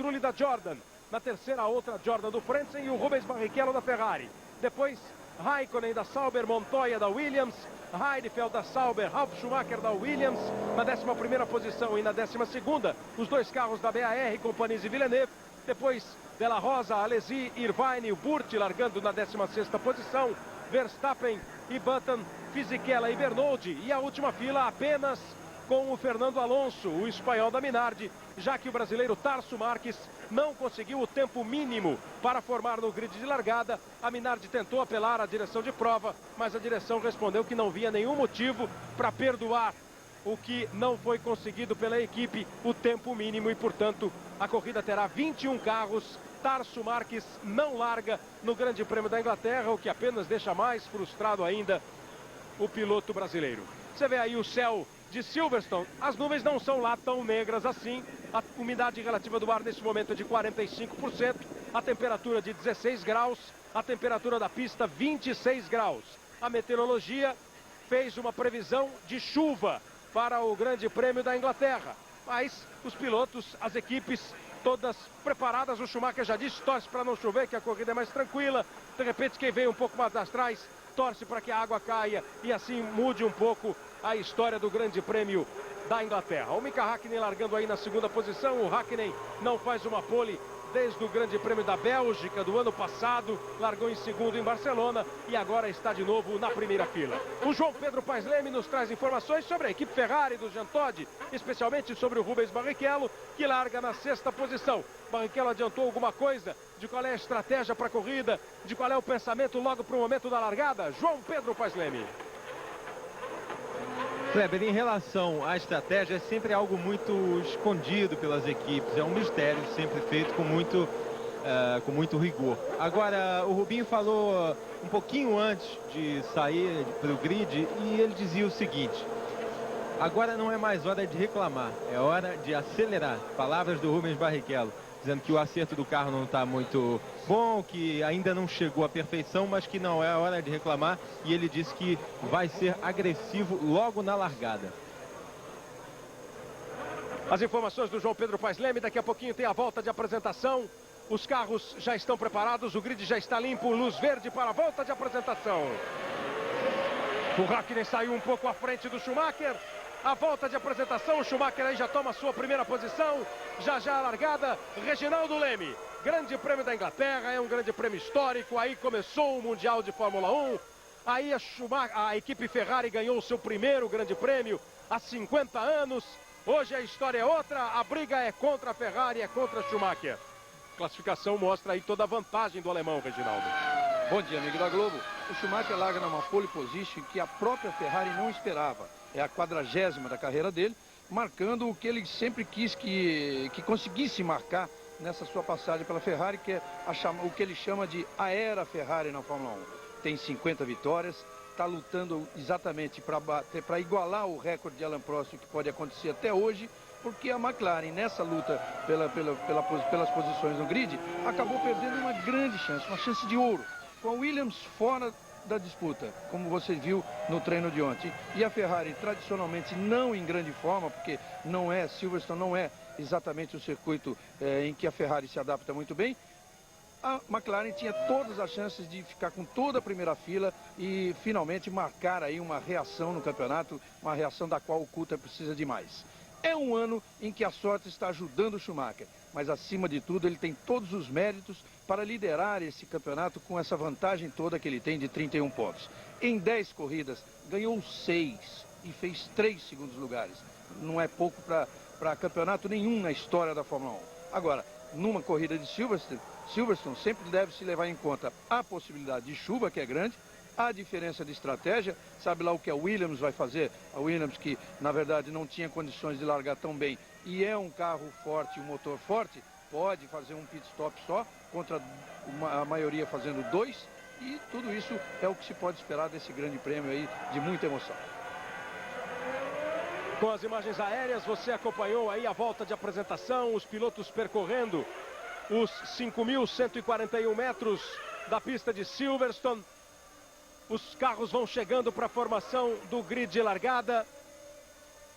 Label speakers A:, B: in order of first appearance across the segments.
A: Trulli da Jordan. Na terceira, a outra Jordan do Frentzen e o Rubens Barrichello da Ferrari. Depois, Raikkonen da Sauber, Montoya da Williams, Heidfeld da Sauber, Ralf Schumacher da Williams. Na 11ª posição e na 12ª, os dois carros da BAR, Companhia e Villeneuve. Depois, Della Rosa, Alesi, Irvine e Burt largando na 16ª posição. Verstappen e Button, Fisichella e Bernoldi. E a última fila apenas com o Fernando Alonso, o espanhol da Minardi, já que o brasileiro Tarso Marques não conseguiu o tempo mínimo para formar no grid de largada. A Minardi tentou apelar à direção de prova, mas a direção respondeu que não via nenhum motivo para perdoar o que não foi conseguido pela equipe, o tempo mínimo, e portanto a corrida terá 21 carros. Tarso Marques não larga no Grande Prêmio da Inglaterra, o que apenas deixa mais frustrado ainda o piloto brasileiro. Você vê aí o céu de Silverstone, as nuvens não são lá tão negras assim. A umidade relativa do ar nesse momento é de 45%, a temperatura de 16 graus, a temperatura da pista 26 graus. A meteorologia fez uma previsão de chuva para o Grande Prêmio da Inglaterra, mas os pilotos, as equipes, todas preparadas. O Schumacher já disse, torce para não chover, que a corrida é mais tranquila. De repente, quem veio um pouco mais atrás torce para que a água caia e assim mude um pouco a história do Grande Prêmio da Inglaterra. O Mika Häkkinen largando aí na 2ª posição. O Häkkinen não faz uma pole desde o Grande Prêmio da Bélgica do ano passado. Largou em 2º em Barcelona e agora está de novo na primeira fila. O João Pedro Paes Leme nos traz informações sobre a equipe Ferrari do Jean Todt, especialmente sobre o Rubens Barrichello, que larga na 6ª posição. Barrichello adiantou alguma coisa de qual é a estratégia para a corrida, de qual é o pensamento logo para o momento da largada? João Pedro Paes Leme.
B: Kleber, em relação à estratégia, é sempre algo muito escondido pelas equipes. É um mistério sempre feito com muito rigor. Agora, o Rubinho falou um pouquinho antes de sair para o grid e ele dizia o seguinte: agora não é mais hora de reclamar, é hora de acelerar. Palavras do Rubens Barrichello, dizendo que o acerto do carro não está muito bom, que ainda não chegou à perfeição, mas que não é a hora de reclamar. E ele disse que vai ser agressivo logo na largada.
A: As informações do João Pedro Paes Leme. Daqui a pouquinho tem a volta de apresentação. Os carros já estão preparados, o grid já está limpo, luz verde para a volta de apresentação. O Häkkinen saiu um pouco à frente do Schumacher. A volta de apresentação, o Schumacher aí já toma a sua primeira posição. Já a largada, Reginaldo Leme. Grande Prêmio da Inglaterra, é um grande prêmio histórico. Aí começou o Mundial de Fórmula 1. Aí a equipe Ferrari ganhou o seu primeiro grande prêmio há 50 anos. Hoje a história é outra, a briga é contra a Ferrari, é contra Schumacher. A classificação mostra aí toda a vantagem do alemão, Reginaldo.
C: Bom dia, amigo da Globo. O Schumacher larga numa pole position que a própria Ferrari não esperava. É a 40ª da carreira dele, marcando o que ele sempre quis que conseguisse marcar nessa sua passagem pela Ferrari, que é o que ele chama de a era Ferrari na Fórmula 1. Tem 50 vitórias, está lutando exatamente para igualar o recorde de Alain Prost, que pode acontecer até hoje, porque a McLaren, nessa luta pelas posições no grid, acabou perdendo uma grande chance, uma chance de ouro, com a Williams fora da disputa, como você viu no treino de ontem. E a Ferrari, tradicionalmente, não em grande forma, porque Silverstone não é exatamente o circuito em que a Ferrari se adapta muito bem. A McLaren tinha todas as chances de ficar com toda a primeira fila e finalmente marcar aí uma reação no campeonato, uma reação da qual o Coulthard precisa demais. É um ano em que a sorte está ajudando o Schumacher, mas acima de tudo ele tem todos os méritos para liderar esse campeonato com essa vantagem toda que ele tem de 31 pontos. Em 10 corridas, ganhou 6 e fez 3 segundos lugares. Não é pouco para campeonato nenhum na história da Fórmula 1. Agora, numa corrida de Silverstone sempre deve se levar em conta a possibilidade de chuva, que é grande, a diferença de estratégia, sabe lá o que a Williams vai fazer? A Williams, que na verdade não tinha condições de largar tão bem e é um carro forte, um motor forte, pode fazer um pit stop só, contra a maioria fazendo 2, e tudo isso é o que se pode esperar desse grande prêmio aí, de muita emoção.
A: Com as imagens aéreas, você acompanhou aí a volta de apresentação, os pilotos percorrendo os 5.141 metros da pista de Silverstone. Os carros vão chegando para a formação do grid de largada.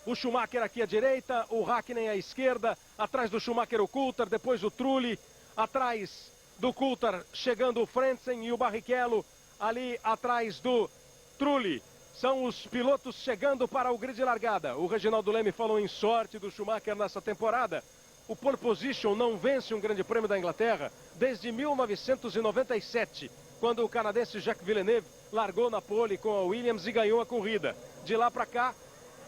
A: O Schumacher aqui à direita, o Hakkinen à esquerda, atrás do Schumacher o Coulthard, depois o Trulli, atrás do Coulthard chegando o Frentzen e o Barrichello ali atrás do Trulli. São os pilotos chegando para o grid de largada. O Reginaldo Leme falou em sorte do Schumacher nessa temporada. O pole position não vence um grande prêmio da Inglaterra desde 1997, quando o canadense Jacques Villeneuve largou na pole com a Williams e ganhou a corrida. De lá para cá,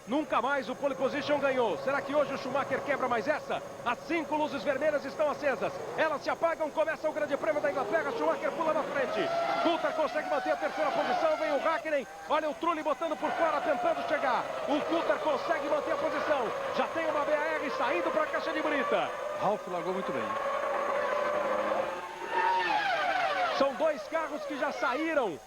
A: nunca mais o pole position ganhou. Será que hoje o Schumacher quebra mais essa? As 5 luzes vermelhas estão acesas. Elas se apagam, começa o grande prêmio da Inglaterra. Schumacher pula na frente. Coulthard consegue manter a terceira posição. Vem o Hakkinen. Olha o Trulli botando por fora, tentando chegar. O Coulthard consegue manter a posição. Já tem uma BAR saindo para a caixa de brita.
C: Ralf largou muito bem.
A: São 2 carros que já saíram.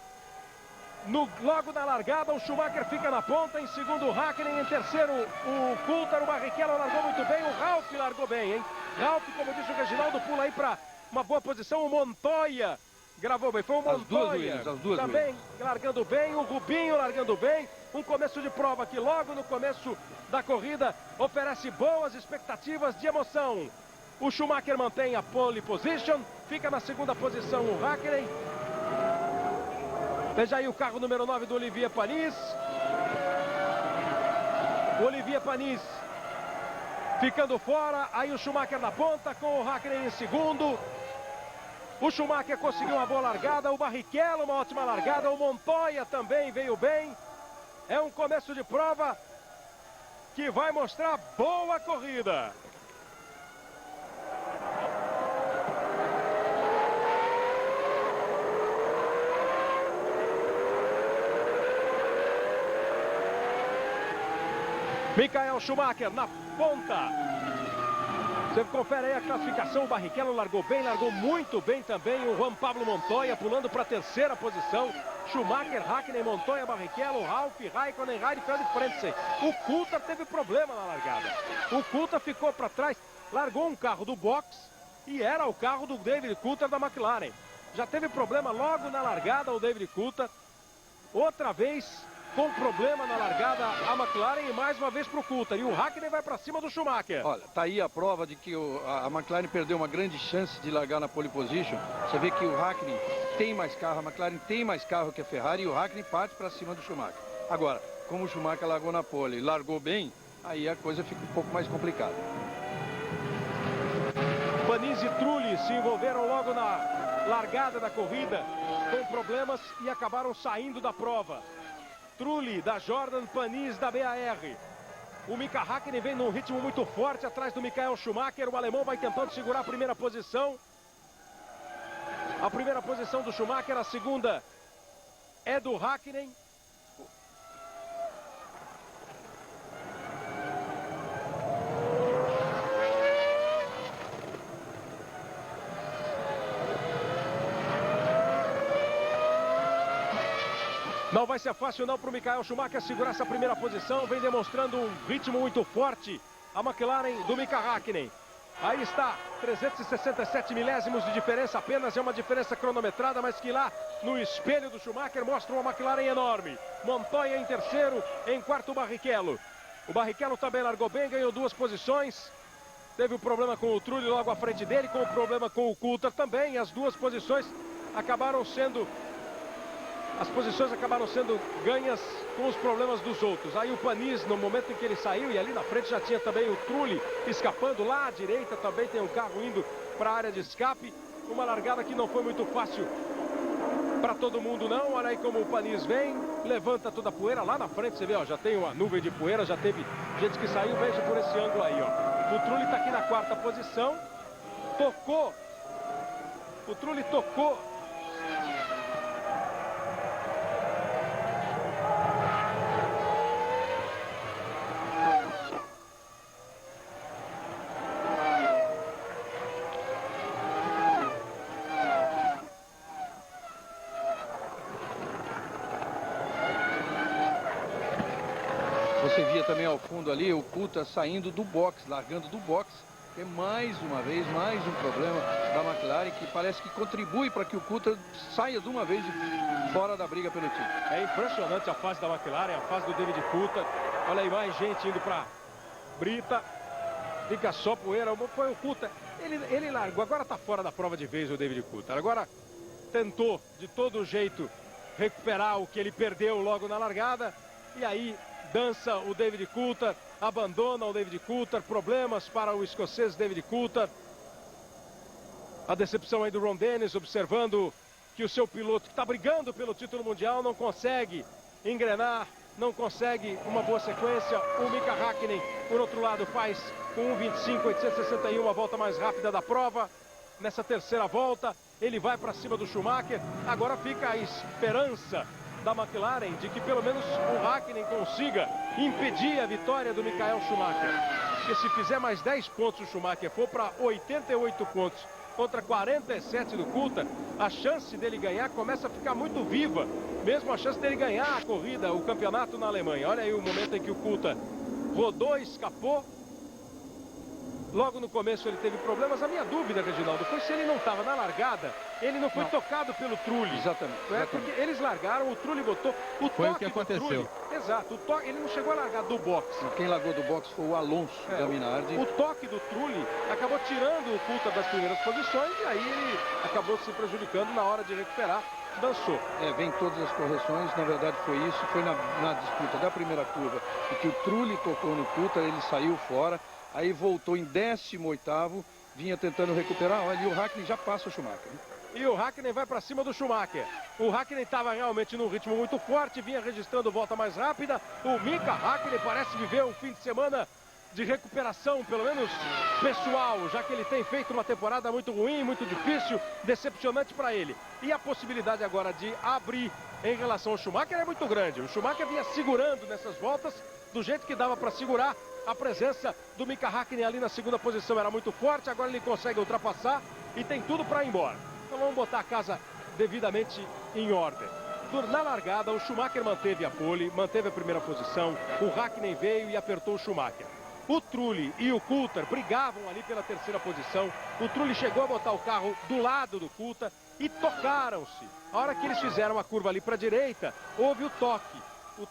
A: Logo na largada, o Schumacher fica na ponta, em segundo o Hakkinen, em terceiro o Coulthard, o Barrichello largou muito bem, o Ralf largou bem, hein? Ralf, como disse o Reginaldo, pula aí para uma boa posição, o Montoya gravou bem, foi o Montoya também largando bem, o Rubinho largando bem, um começo de prova que logo no começo da corrida oferece boas expectativas de emoção. O Schumacher mantém a pole position, fica na segunda posição o Hakkinen. Veja aí o carro número 9 do Olivier Panis. O Olivier Panis ficando fora. Aí o Schumacher na ponta com o Hakkinen em segundo. O Schumacher conseguiu uma boa largada. O Barrichello uma ótima largada. O Montoya também veio bem. É um começo de prova que vai mostrar boa corrida. Michael Schumacher na ponta. Você confere aí a classificação. O Barrichello largou bem, largou muito bem também. O Juan Pablo Montoya pulando para a terceira posição. Schumacher, Hakkinen, Montoya, Barrichello, Ralf, Raikkonen, Heidfeld e Frentzen. O Coulthard teve problema na largada. O Coulthard ficou para trás, largou um carro do box e era o carro do David Coulthard da McLaren. Já teve problema logo na largada o David Coulthard. Outra vez com problema na largada a McLaren e mais uma vez para o Coulthard. E o Hakkinen vai para cima do Schumacher.
C: Olha, tá aí a prova de que a McLaren perdeu uma grande chance de largar na pole position. Você vê que o Hakkinen tem mais carro, a McLaren tem mais carro que a Ferrari e o Hakkinen parte para cima do Schumacher. Agora, como o Schumacher largou na pole e largou bem, aí a coisa fica um pouco mais complicada.
A: Panis e Trulli se envolveram logo na largada da corrida com problemas e acabaram saindo da prova. Trulli da Jordan, Panis da BAR. O Mika Hakkinen vem num ritmo muito forte atrás do Michael Schumacher. O alemão vai tentando segurar a primeira posição. A primeira posição do Schumacher, a segunda é do Hakkinen. Não vai ser fácil não para o Michael Schumacher segurar essa primeira posição. Vem demonstrando um ritmo muito forte a McLaren do Mika Hakkinen. Aí está, 367 milésimos de diferença apenas. É uma diferença cronometrada, mas que lá no espelho do Schumacher mostra uma McLaren enorme. Montoya em terceiro, em quarto o Barrichello. O Barrichello também largou bem, ganhou 2 posições. Teve um problema com o Trulli logo à frente dele, com o problema com o Coulthard também. As 2 posições acabaram sendo... As posições acabaram sendo ganhas com os problemas dos outros. Aí o Panis, no momento em que ele saiu, e ali na frente já tinha também o Trulli escapando. Lá à direita também tem um carro indo para a área de escape. Uma largada que não foi muito fácil para todo mundo não. Olha aí como o Panis vem, levanta toda a poeira. Lá na frente você vê, ó, já tem uma nuvem de poeira, já teve gente que saiu. Veja por esse ângulo aí, ó. O Trulli está aqui na 4ª posição. Tocou. O Trulli tocou.
C: Você via também ao fundo ali o Coulthard saindo do box, largando do box. É mais uma vez, mais um problema da McLaren que parece que contribui para que o Coulthard saia de uma vez fora da briga pelo título.
A: É impressionante a fase da McLaren, a fase do David Coulthard. Olha aí, mais gente indo para Brita. Fica só poeira. Foi o Coulthard. Ele largou. Agora está fora da prova de vez o David Coulthard. Agora tentou de todo jeito recuperar o que ele perdeu logo na largada. E aí dança o David Coulthard. Abandona o David Coulthard. Problemas para o escocês David Coulthard. A decepção aí do Ron Dennis, observando que o seu piloto, que está brigando pelo título mundial, não consegue engrenar, não consegue uma boa sequência. O Mika Häkkinen, por outro lado, faz com 1:25.861 a volta mais rápida da prova. Nessa terceira volta, ele vai para cima do Schumacher. Agora fica a esperança da McLaren de que pelo menos o Häkkinen consiga impedir a vitória do Michael Schumacher. Porque se fizer mais 10 pontos o Schumacher, for para 88 pontos contra 47 do Coulthard, a chance dele ganhar começa a ficar muito viva. Mesmo a chance dele ganhar a corrida, o campeonato na Alemanha. Olha aí o momento em que o Coulthard rodou, escapou. Logo no começo ele teve problemas. A minha dúvida, Reginaldo, foi se ele não estava na largada, ele não foi tocado pelo Trulli.
C: Exatamente.
A: Porque eles largaram, o Trulli botou o
B: Foi
A: toque
B: o que aconteceu.
A: Trulli, exato, ele não chegou a largar do boxe.
C: Quem largou do boxe foi o Alonso da Minardi.
A: O toque do Trulli acabou tirando o Coulthard das primeiras posições e aí ele acabou se prejudicando na hora de recuperar. Dançou.
C: Vem todas as correções, na verdade foi isso, foi na disputa da primeira curva, em que o Trulli tocou no Coulthard, ele saiu fora, aí voltou em 18º, vinha tentando recuperar, olha, e o Häkkinen já passa o Schumacher.
A: E o Häkkinen vai para cima do Schumacher. O Häkkinen estava realmente num ritmo muito forte, vinha registrando volta mais rápida. O Mika Häkkinen parece viver um fim de semana de recuperação, pelo menos pessoal, já que ele tem feito uma temporada muito ruim, muito difícil, decepcionante para ele. E a possibilidade agora de abrir em relação ao Schumacher é muito grande. O Schumacher vinha segurando nessas voltas do jeito que dava para segurar. A presença do Mika Häkkinen ali na segunda posição era muito forte, agora ele consegue ultrapassar e tem tudo para ir embora. Então vamos botar a casa devidamente em ordem. Na largada, o Schumacher manteve a pole, manteve a primeira posição, o Häkkinen veio e apertou o Schumacher. O Trulli e o Coulthard brigavam ali pela terceira posição. O Trulli chegou a botar o carro do lado do Coulthard e tocaram-se. A hora que eles fizeram a curva ali para a direita, houve o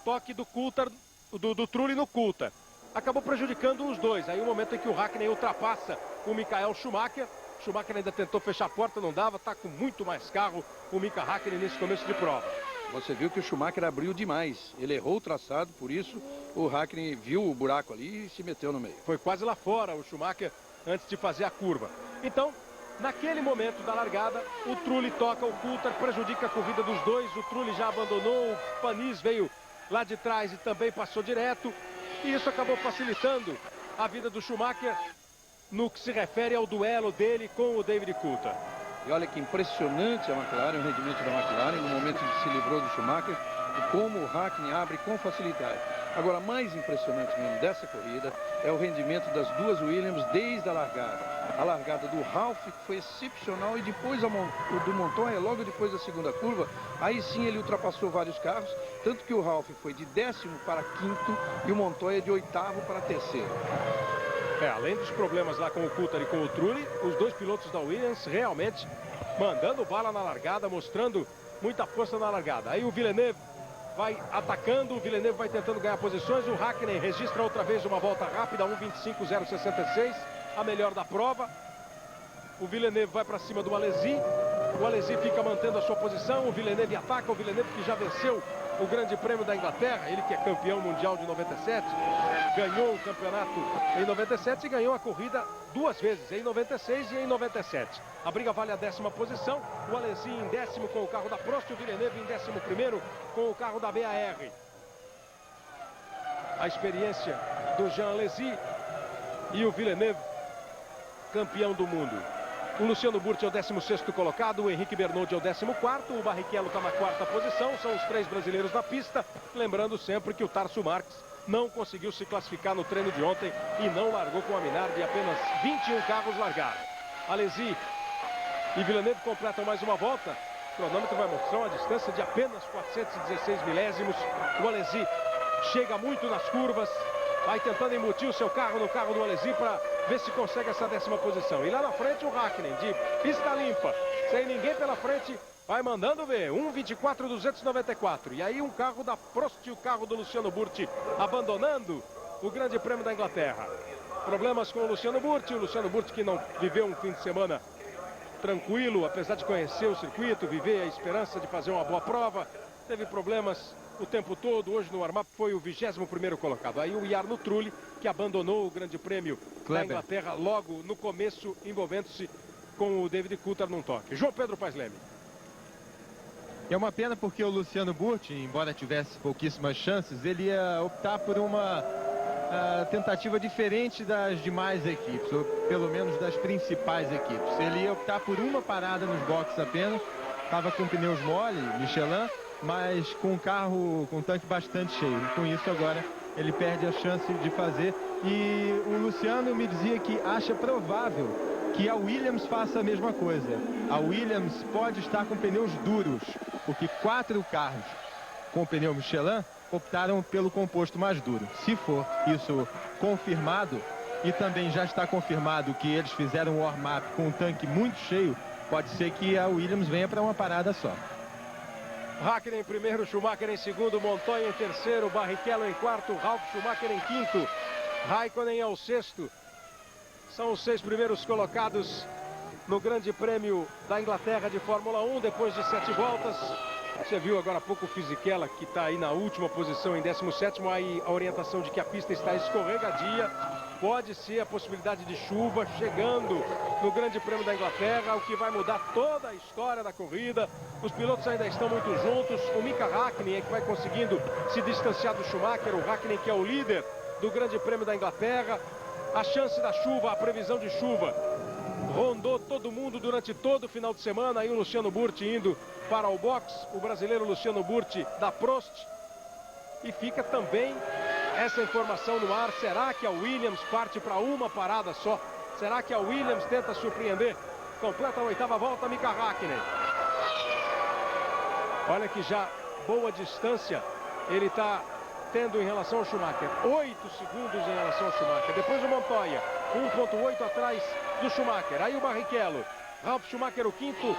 A: toque do Coulthard, do Trulli no Coulthard. Acabou prejudicando os dois. Aí o momento em que o Häkkinen ultrapassa o Michael Schumacher. Schumacher ainda tentou fechar a porta, não dava, está com muito mais carro o Mika Häkkinen nesse começo de prova.
C: Você viu que o Schumacher abriu demais, ele errou o traçado, por isso o Häkkinen viu o buraco ali e se meteu no meio.
A: Foi quase lá fora o Schumacher antes de fazer a curva. Então, naquele momento da largada, o Trulli toca o Coulthard, prejudica a corrida dos dois, o Trulli já abandonou, o Panis veio lá de trás e também passou direto, e isso acabou facilitando a vida do Schumacher no que se refere ao duelo dele com o David Coulthard.
C: E olha que impressionante a McLaren, o rendimento da McLaren, no momento em que se livrou do Schumacher, e como o Häkkinen abre com facilidade. Agora, mais impressionante mesmo dessa corrida é o rendimento das duas Williams desde a largada. A largada do Ralf, que foi excepcional, e depois o do Montoya, logo depois da segunda curva, aí sim ele ultrapassou vários carros, tanto que o Ralf foi de 10º para 5º e o Montoya de 8º para 3º.
A: Além dos problemas lá com o Coulthard e com o Trulli, os dois pilotos da Williams realmente mandando bala na largada, mostrando muita força na largada. Aí o Villeneuve vai atacando, o Villeneuve vai tentando ganhar posições, o Häkkinen registra outra vez uma volta rápida, 1:25.066, a melhor da prova. O Villeneuve vai para cima do Alesi, o Alesi fica mantendo a sua posição, o Villeneuve ataca, o Villeneuve que já venceu o Grande Prêmio da Inglaterra, ele que é campeão mundial de 97, ganhou o campeonato em 97 e ganhou a corrida duas vezes, em 96 e em 97. A briga vale a 10ª posição, o Alesi em 10º com o carro da Prost, o Villeneuve em 11º com o carro da BAR. A experiência do Jean Alesi e o Villeneuve, campeão do mundo. O Luciano Burti é o 16º colocado, o Henrique Bernoldi é o 14º, o Barrichello está na 4ª posição, são os 3 brasileiros na pista. Lembrando sempre que o Tarso Marques não conseguiu se classificar no treino de ontem e não largou com a Minardi, apenas 21 carros largaram. Alesi e Villeneuve completam mais uma volta, o cronômetro vai mostrar uma distância de apenas 416 milésimos. O Alesi chega muito nas curvas, vai tentando embutir o seu carro no carro do Alesi para ver se consegue essa 10ª posição. E lá na frente o Hakkinen, de pista limpa, sem ninguém pela frente, vai mandando ver, 1:24.294. E aí um carro da Prost e o carro do Luciano Burti abandonando o Grande Prêmio da Inglaterra. Problemas com o Luciano Burti que não viveu um fim de semana tranquilo, apesar de conhecer o circuito, viver a esperança de fazer uma boa prova. Teve problemas o tempo todo, hoje no warm-up foi o 21º colocado. Aí o Jarno Trulli, que abandonou o Grande Prêmio da Inglaterra logo no começo, envolvendo-se com o David Coulthard num toque. João Pedro Paes Leme.
B: É uma pena porque o Luciano Burti, embora tivesse pouquíssimas chances, ele ia optar por uma tentativa diferente das demais equipes, ou pelo menos das principais equipes. Ele ia optar por uma parada nos boxes apenas, estava com pneus mole, Michelin, mas com um carro com um tanque bastante cheio. Com isso agora ele perde a chance de fazer. E o Luciano me dizia que acha provável que a Williams faça a mesma coisa. A Williams pode estar com pneus duros, porque 4 carros com pneu Michelin optaram pelo composto mais duro. Se for isso confirmado, e também já está confirmado que eles fizeram um warm-up com um tanque muito cheio, pode ser que a Williams venha para uma parada só.
A: Hakkinen em primeiro, Schumacher em segundo, Montoya em terceiro, Barrichello em quarto, Ralf Schumacher em quinto, Raikkonen ao sexto. São os 6 primeiros colocados no Grande Prêmio da Inglaterra de Fórmula 1, depois de 7 voltas. Você viu agora há pouco o Fisichella, que está aí na última posição, em 17º, aí a orientação de que a pista está escorregadia. Pode ser a possibilidade de chuva chegando no Grande Prêmio da Inglaterra, o que vai mudar toda a história da corrida. Os pilotos ainda estão muito juntos. O Mika Hakkinen é que vai conseguindo se distanciar do Schumacher, o Hakkinen que é o líder do Grande Prêmio da Inglaterra. A chance da chuva, a previsão de chuva, rondou todo mundo durante todo o final de semana. Aí o Luciano Burti indo para o box, o brasileiro Luciano Burti da Prost. E fica também essa informação no ar. Será que a Williams parte para uma parada só? Será que a Williams tenta surpreender? Completa a 8ª volta, Mika Hakkinen. Olha que já boa distância ele está tendo em relação ao Schumacher. 8 segundos em relação ao Schumacher. Depois o Montoya, 1,8 atrás do Schumacher. Aí o Barrichello, Ralf Schumacher o quinto,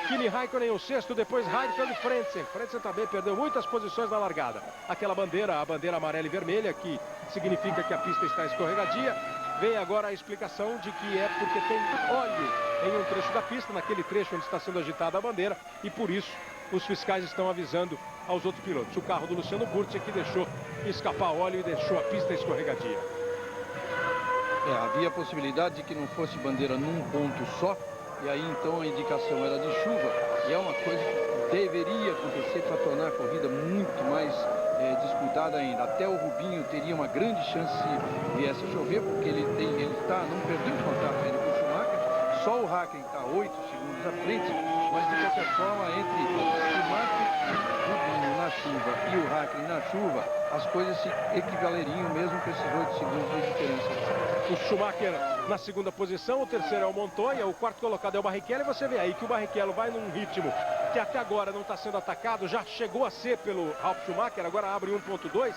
A: Kimi Raikkonen o sexto, depois Heidfeld e Frentzen. Frentzen também perdeu muitas posições na largada. Aquela bandeira, a bandeira amarela e vermelha, que significa que a pista está escorregadia. Vem agora a explicação de que é porque tem óleo em um trecho da pista, naquele trecho onde está sendo agitada a bandeira, e por isso os fiscais estão avisando aos outros pilotos. O carro do Luciano Burti é que deixou escapar óleo e deixou a pista escorregadia.
C: Havia a possibilidade de que não fosse bandeira num ponto só, e aí então a indicação era de chuva, e é uma coisa que deveria acontecer para tornar a corrida muito mais disputada ainda. Até o Rubinho teria uma grande chance se viesse a chover, porque ele não perdeu o contato ainda com o Schumacher. Só o Hakkinen está 8 segundos à frente, mas de qualquer forma, entre Schumacher, Rubinho na chuva e o Hakkinen na chuva, as coisas se equivaleriam mesmo com esses 8 segundos de diferença.
A: O Schumacher na segunda posição, o terceiro é o Montoya, o quarto colocado é o Barrichello, e você vê aí que o Barrichello vai num ritmo que até agora não está sendo atacado, já chegou a ser pelo Ralf Schumacher, agora abre 1,2,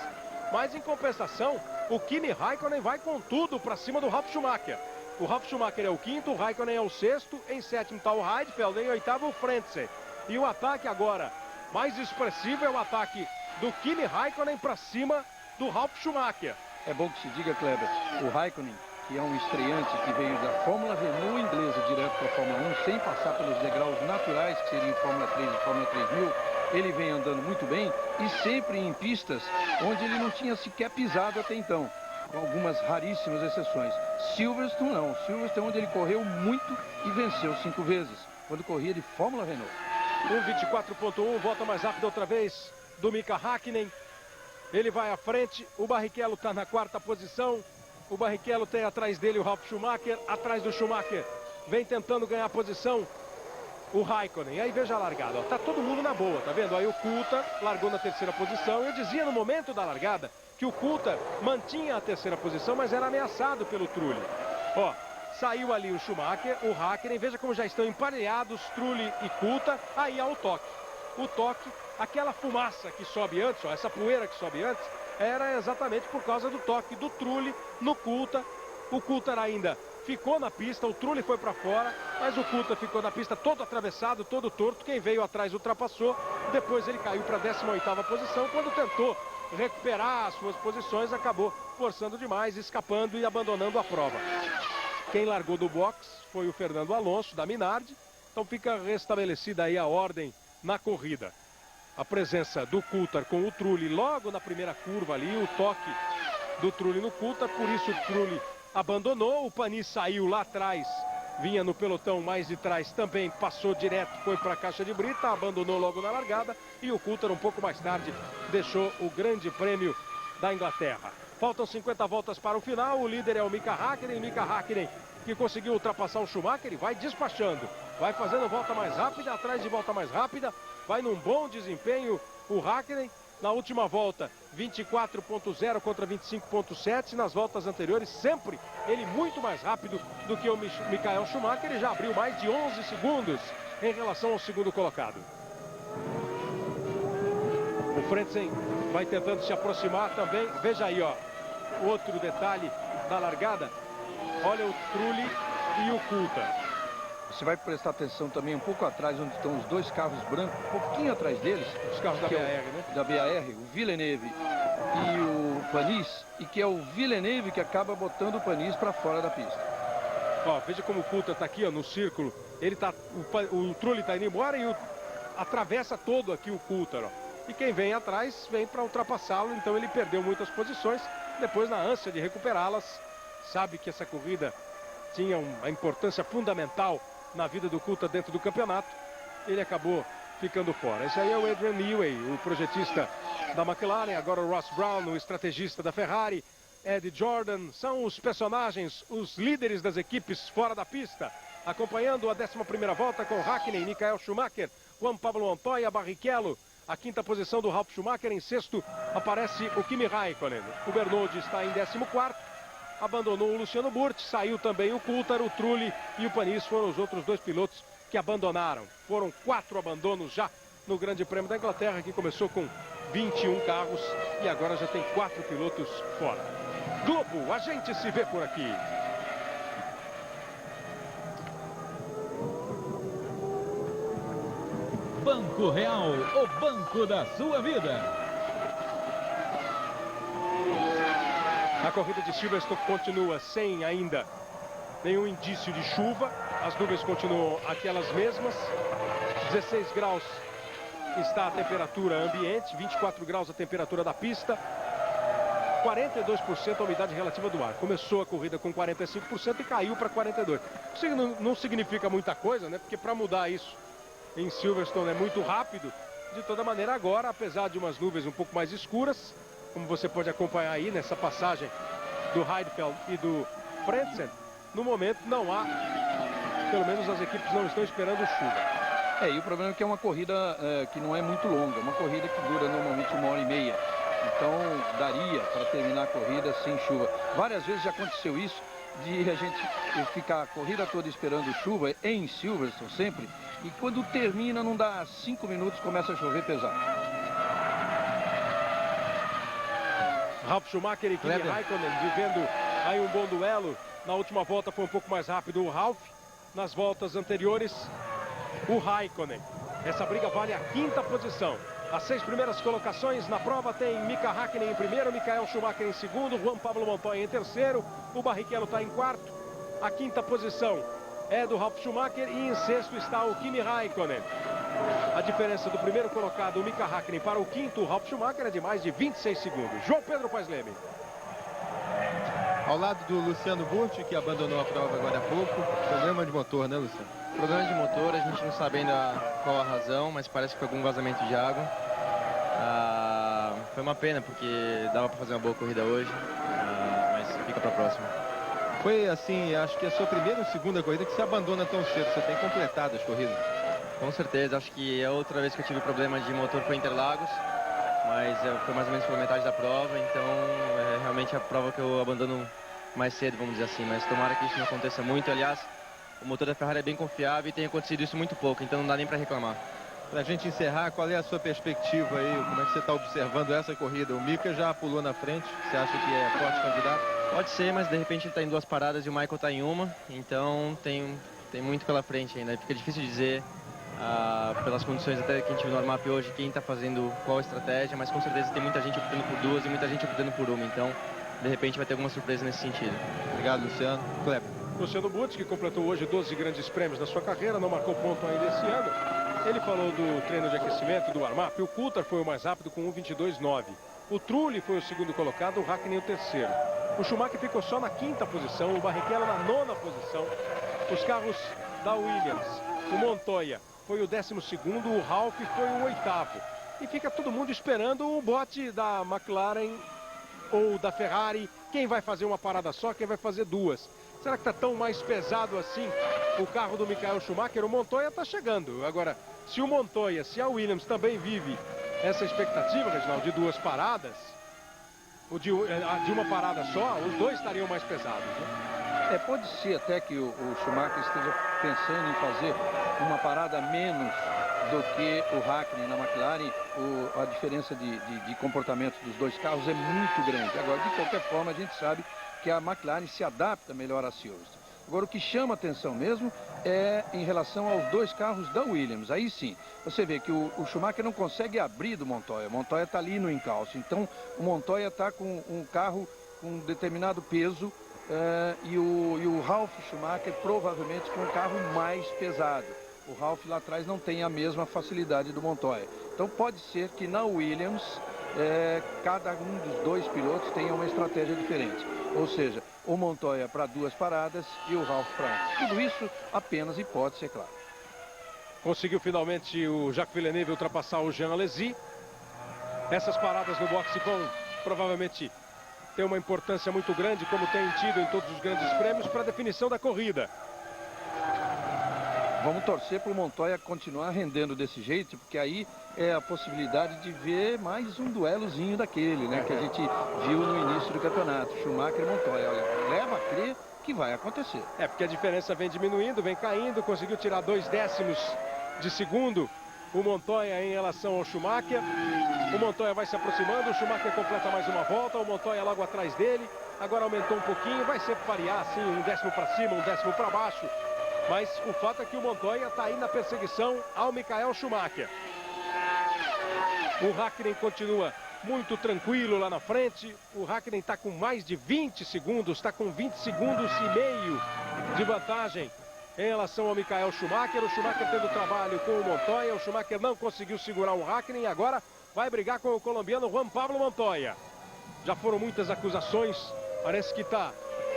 A: mas em compensação, o Kimi Raikkonen vai com tudo para cima do Ralf Schumacher. O Ralf Schumacher é o quinto, o Raikkonen é o sexto, em sétimo está o Heidfeld, em oitavo o Frentzen. E o ataque agora mais expressivo é o ataque do Kimi Raikkonen para cima do Ralf Schumacher.
C: É bom que se diga, Kleber, o Raikkonen, que é um estreante que veio da Fórmula Renault inglesa direto para a Fórmula 1, sem passar pelos degraus naturais, que seriam Fórmula 3 e Fórmula 3000, ele vem andando muito bem e sempre em pistas onde ele não tinha sequer pisado até então, com algumas raríssimas exceções. Silverstone não, Silverstone onde ele correu muito e venceu 5 vezes, quando corria de Fórmula Renault.
A: 1,24,1, volta mais rápido outra vez do Mika Hakkinen. Ele vai à frente, o Barrichello está na 4ª posição. O Barrichello tem atrás dele o Ralf Schumacher, atrás do Schumacher vem tentando ganhar posição o Raikkonen. Aí veja a largada, ó, tá todo mundo na boa, tá vendo? Aí o Coulthard largou na 3ª posição. Eu dizia no momento da largada que o Coulthard mantinha a 3ª posição, mas era ameaçado pelo Trulli. Ó, saiu ali o Schumacher, o Hakkinen, veja como já estão emparelhados Trulli e Coulthard. Aí há o toque. O toque, aquela fumaça que sobe antes, ó, essa poeira que sobe antes, era exatamente por causa do toque do Trulli no Coulthard O Coulthard ainda ficou na pista, o Trulli foi para fora, mas o Coulthard ficou na pista todo atravessado, todo torto. Quem veio atrás ultrapassou, depois ele caiu para a 18ª posição. Quando tentou recuperar as suas posições, acabou forçando demais, escapando e abandonando a prova. Quem largou do box foi o Fernando Alonso, da Minardi. Então fica restabelecida aí a ordem na corrida. A presença do Coulthard com o Trulli logo na primeira curva ali, o toque do Trulli no Coulthard, por isso o Trulli abandonou. O Panis saiu lá atrás, vinha no pelotão mais de trás, também passou direto, foi para a caixa de brita, abandonou logo na largada. E o Coulthard um pouco mais tarde deixou o Grande Prêmio da Inglaterra. Faltam 50 voltas para o final, o líder é o Mika Häkkinen. Mika Häkkinen, que conseguiu ultrapassar o Schumacher, e vai despachando, vai fazendo volta mais rápida, atrás de volta mais rápida, vai num bom desempenho o Häkkinen. Na última volta, 24.0 contra 25.7. Nas voltas anteriores, sempre ele muito mais rápido do que o Michael Schumacher. Ele já abriu mais de 11 segundos em relação ao segundo colocado. O Frentzen vai tentando se aproximar também. Veja aí, ó, outro detalhe da largada. Olha o Trulli e o Coulthard.
C: Você vai prestar atenção também um pouco atrás, onde estão os dois carros brancos, um pouquinho atrás deles.
A: Os carros da BAR, né?
C: Da BAR, o Villeneuve e o Panis, e que é o Villeneuve que acaba botando o Panis para fora da pista.
A: Ó, veja como o Coulthard está aqui, ó, no círculo. Ele tá, o Trulli está indo embora e atravessa todo aqui o Coulthard, ó. E quem vem atrás vem para ultrapassá-lo, então ele perdeu muitas posições. Depois, na ânsia de recuperá-las, sabe que essa corrida tinha uma importância fundamental na vida do Coulthard dentro do campeonato. Ele acabou ficando fora. Esse aí é o Adrian Newey, o projetista da McLaren. Agora o Ross Brown, o estrategista da Ferrari. Ed Jordan, são os personagens, os líderes das equipes fora da pista. Acompanhando a 11ª volta com Häkkinen, Michael Schumacher, Juan Pablo Montoya, Barrichello. A 5ª posição do Ralf Schumacher. Em 6º aparece o Kimi Raikkonen. O Bernoulli está em 14º. Abandonou o Luciano Burti, saiu também o Coulthard, o Trulli e o Panis foram os outros dois pilotos que abandonaram. Foram 4 abandonos já no Grande Prêmio da Inglaterra, que começou com 21 carros e agora já tem 4 pilotos fora. Globo, a gente se vê por aqui.
D: Banco Real, o banco da sua vida.
A: A corrida de Silverstone continua sem ainda nenhum indício de chuva. As nuvens continuam aquelas mesmas. 16 graus está a temperatura ambiente, 24 graus a temperatura da pista. 42% a umidade relativa do ar. Começou a corrida com 45% e caiu para 42%. Isso não significa muita coisa, né? Porque para mudar isso em Silverstone é muito rápido. De toda maneira, agora, apesar de umas nuvens um pouco mais escuras, como você pode acompanhar aí nessa passagem do Heidfeld e do Frentzen, no momento não há, pelo menos as equipes não estão esperando chuva.
C: E o problema é que é uma corrida que não é muito longa, uma corrida que dura normalmente 1h30. Então daria para terminar a corrida sem chuva. Várias vezes já aconteceu isso, de a gente ficar a corrida toda esperando chuva em Silverstone sempre, e quando termina não dá 5 minutos, começa a chover pesado.
A: Ralf Schumacher e Kimi Raikkonen vivendo aí um bom duelo. Na última volta foi um pouco mais rápido o Ralf. Nas voltas anteriores, o Raikkonen. Essa briga vale a 5ª posição. As 6 primeiras colocações na prova tem Mika Häkkinen em primeiro, Michael Schumacher em segundo, Juan Pablo Montoya em terceiro, o Barrichello está em 4º. A 5ª posição é do Ralf Schumacher e em 6º está o Kimi Raikkonen. A diferença do primeiro colocado, o Mika Häkkinen, para o 5º, o Ralf Schumacher, é de mais de 26 segundos. João Pedro Paes Leme.
B: Ao lado do Luciano Burti, que abandonou a prova agora há pouco. Problema de motor, né, Luciano?
E: Problema de motor, a gente não sabe ainda qual a razão, mas parece que foi algum vazamento de água. Foi uma pena, porque dava para fazer uma boa corrida hoje, mas fica para a próxima.
B: Foi assim, acho que a sua primeira ou segunda corrida que se abandona tão cedo. Você tem completado as corridas?
E: Com certeza, acho que a outra vez que eu tive problema de motor foi em Interlagos, mas foi mais ou menos pela metade da prova, então é realmente a prova que eu abandono mais cedo, vamos dizer assim, mas tomara que isso não aconteça muito. Aliás, o motor da Ferrari é bem confiável e tem acontecido isso muito pouco, então não dá nem para reclamar.
B: Para a gente encerrar, qual é a sua perspectiva aí? Como é que você está observando essa corrida? O Mika já pulou na frente, você acha que é forte candidato?
E: Pode ser, mas de repente ele está em 2 paradas e o Michael está em uma, então tem muito pela frente ainda. Fica difícil dizer, pelas condições até que a gente viu no warm-up hoje, quem está fazendo qual estratégia, mas com certeza tem muita gente optando por 2 e muita gente optando por uma, então de repente vai ter alguma surpresa nesse sentido.
B: Obrigado, Luciano. Kleber.
A: Luciano Burti, que completou hoje 12 grandes prêmios na sua carreira, não marcou ponto ainda esse ano. Ele falou do treino de aquecimento, do warm-up. O Coulthard foi o mais rápido com 1:22.9. O Trulli foi o segundo colocado, o Hakkinen o terceiro. O Schumacher ficou só na 5ª posição, o Barrichello na 9ª posição. Os carros da Williams, o Montoya foi o 12º, o Ralf foi o 8º. E fica todo mundo esperando o bote da McLaren ou da Ferrari. Quem vai fazer uma parada só, quem vai fazer 2. Será que está tão mais pesado assim o carro do Michael Schumacher? O Montoya está chegando. Agora, se o Montoya, se a Williams também vive essa expectativa, Reginaldo, de 2 paradas, ou de uma parada só, os 2 estariam mais pesados, né?
C: Pode ser até que o Schumacher esteja pensando em fazer uma parada menos do que o Hakkinen na McLaren. A diferença de comportamento dos 2 carros é muito grande. Agora, de qualquer forma, a gente sabe que a McLaren se adapta melhor a Silverstone. Agora, o que chama atenção mesmo é em relação aos 2 carros da Williams. Aí sim, você vê que o Schumacher não consegue abrir do Montoya. O Montoya está ali no encalço. Então, o Montoya está com um carro com um determinado peso e o Ralf Schumacher provavelmente com um carro mais pesado. O Ralf lá atrás não tem a mesma facilidade do Montoya. Então, pode ser que na Williams cada um dos 2 pilotos tenha uma estratégia diferente. Ou seja, o Montoya para 2 paradas e o Ralf para 1. Tudo isso apenas hipótese, é claro.
A: Conseguiu finalmente o Jacques Villeneuve ultrapassar o Jean Alesi. Essas paradas no boxe vão provavelmente ter uma importância muito grande, como tem tido em todos os grandes prêmios, para a definição da corrida.
C: Vamos torcer para o Montoya continuar rendendo desse jeito, porque aí é a possibilidade de ver mais um duelozinho daquele, né? Que a gente viu no início do campeonato. Schumacher e Montoya. Olha, leva a crer que vai acontecer.
A: Porque a diferença vem diminuindo, vem caindo, conseguiu tirar 2 décimos de segundo o Montoya em relação ao Schumacher. O Montoya vai se aproximando, o Schumacher completa mais uma volta, o Montoya logo atrás dele. Agora aumentou um pouquinho, vai sempre variar assim, 1 décimo para cima, 1 décimo para baixo. Mas o fato é que o Montoya está aí na perseguição ao Michael Schumacher. O Hakkinen continua muito tranquilo lá na frente. O Hakkinen está com mais de 20 segundos, está com 20 segundos e meio de vantagem em relação ao Michael Schumacher. O Schumacher tendo trabalho com o Montoya. O Schumacher não conseguiu segurar o Hakkinen e agora vai brigar com o colombiano Juan Pablo Montoya. Já foram muitas acusações. Parece que está...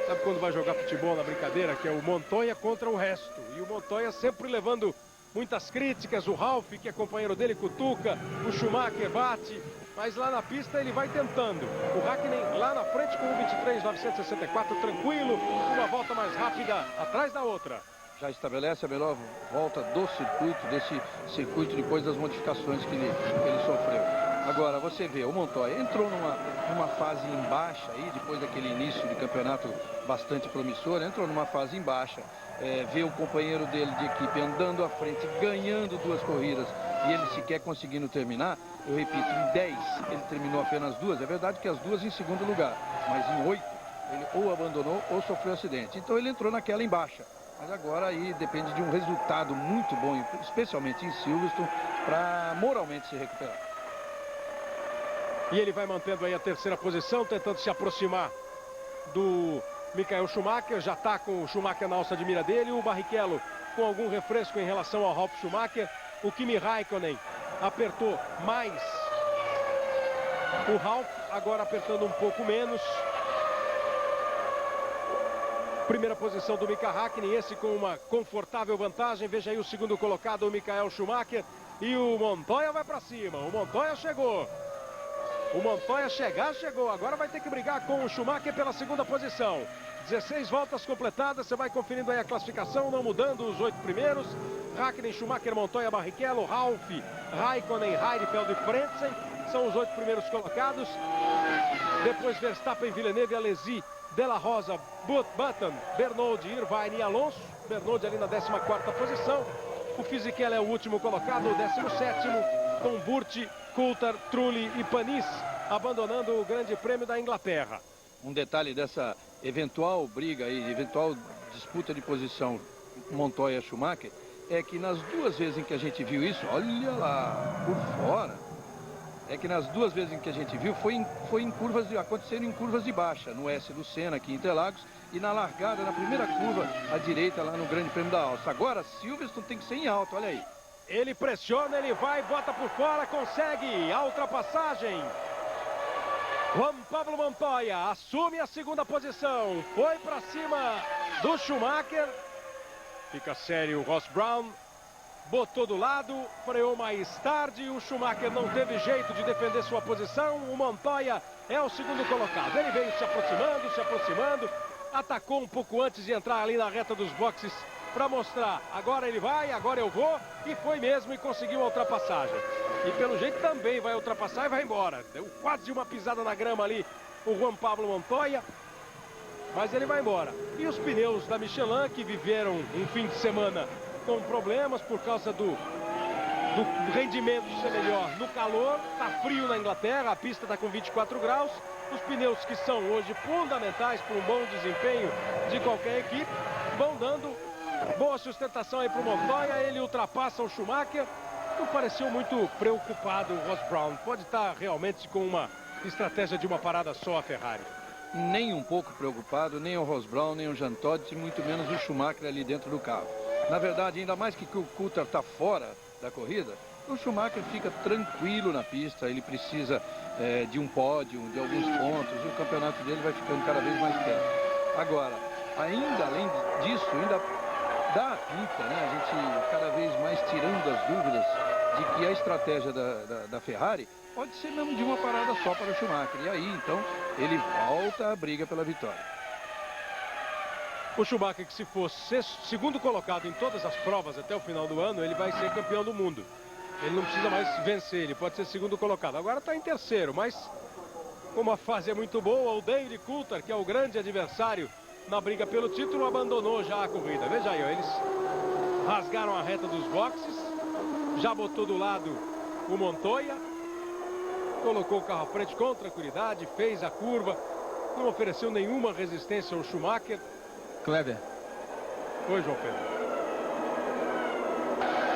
A: Sabe quando vai jogar futebol na brincadeira? Que é o Montoya contra o resto. E o Montoya sempre levando muitas críticas. O Ralf, que é companheiro dele, cutuca. O Schumacher bate. Mas lá na pista ele vai tentando. O Hakkinen lá na frente com o 23.964, tranquilo. Uma volta mais rápida atrás da outra.
C: Já estabelece a melhor volta do circuito, desse circuito depois das modificações que ele sofreu. Agora, você vê, o Montoya entrou numa fase em baixa aí, depois daquele início de campeonato bastante promissor, entrou numa fase em baixa, vê o companheiro dele de equipe andando à frente, ganhando 2 corridas e ele sequer conseguindo terminar. Eu repito, em 10 ele terminou apenas 2, é verdade que as 2 em segundo lugar, mas em 8 ele ou abandonou ou sofreu acidente. Então ele entrou naquela em baixa. Mas agora aí depende de um resultado muito bom, especialmente em Silverstone, para moralmente se recuperar.
A: E ele vai mantendo aí a 3ª posição, tentando se aproximar do Michael Schumacher. Já está com o Schumacher na alça de mira dele. O Barrichello com algum refresco em relação ao Ralf Schumacher. O Kimi Raikkonen apertou mais o Ralf, agora apertando um pouco menos. Primeira posição do Mika Hakkinen, esse com uma confortável vantagem. Veja aí o segundo colocado, o Michael Schumacher. E o Montoya vai para cima. O Montoya chegou. O Montoya chegou. Agora vai ter que brigar com o Schumacher pela 2ª posição. 16 voltas completadas. Você vai conferindo aí a classificação, não mudando os 8 primeiros. Hakkinen, Schumacher, Montoya, Barrichello, Ralf, Raikkonen, Heidfeld e Frentzen. São os 8 primeiros colocados. Depois Verstappen, Villeneuve, Alesi, De La Rosa, Button, Bernoldi, Irvine e Alonso. Bernoldi ali na 14ª posição. O Fisichella é o último colocado, o 17º, com Burti, Coulthard, Trulli e Panis, abandonando o Grande Prêmio da Inglaterra.
C: Um detalhe dessa eventual briga aí, eventual disputa de posição Montoya-Schumacher, é que nas duas vezes em que a gente viu isso, olha lá, por fora, é que nas duas vezes em que a gente viu, aconteceram em curvas de baixa, no S do Senna aqui em Interlagos, e na largada, na primeira curva, à direita lá no Grande Prêmio da Áustria. Agora, Silverstone tem que ser em alta, olha aí.
A: Ele pressiona, ele vai, bota por fora, consegue a ultrapassagem. Juan Pablo Montoya assume a segunda posição, foi para cima do Schumacher. Fica sério o Ross Brown, botou do lado, freou mais tarde, o Schumacher não teve jeito de defender sua posição, o Montoya é o segundo colocado. Ele veio se aproximando, atacou um pouco antes de entrar ali na reta dos boxes para mostrar, agora ele vai, agora eu vou, e foi mesmo e conseguiu a ultrapassagem. E pelo jeito também vai ultrapassar e vai embora. Deu quase uma pisada na grama ali o Juan Pablo Montoya, mas ele vai embora. E os pneus da Michelin, que viveram um fim de semana com problemas por causa do rendimento ser melhor no calor, tá frio na Inglaterra, a pista está com 24 graus, os pneus que são hoje fundamentais para um bom desempenho de qualquer equipe, vão dando boa sustentação aí para o Montoya, ele ultrapassa o Schumacher. Não pareceu muito preocupado o Ross Brown, pode estar realmente com uma estratégia de uma parada só a Ferrari.
C: Nem um pouco preocupado, nem o Ross Brown, nem o Jean Todt, e muito menos o Schumacher ali dentro do carro. Na verdade, ainda mais que o Coulthard está fora da corrida, o Schumacher fica tranquilo na pista, ele precisa de um pódio, de alguns pontos, e o campeonato dele vai ficando cada vez mais perto. Agora, ainda além disso, ainda dá a pinta, né? A gente cada vez mais tirando as dúvidas de que a estratégia da Ferrari pode ser mesmo de uma parada só para o Schumacher. E aí, então, ele volta à briga pela vitória.
A: O Schumacher, que se fosse segundo colocado em todas as provas até o final do ano, ele vai ser campeão do mundo. Ele não precisa mais vencer, ele pode ser segundo colocado. Agora está em terceiro, mas como a fase é muito boa, o David Coulthard, que é o grande adversário na briga pelo título, abandonou já a corrida. Veja aí, ó, eles rasgaram a reta dos boxes, já botou do lado o Montoya, colocou o carro à frente com tranquilidade, fez a curva, não ofereceu nenhuma resistência ao Schumacher.
B: Kleber.
A: Oi, João Pedro.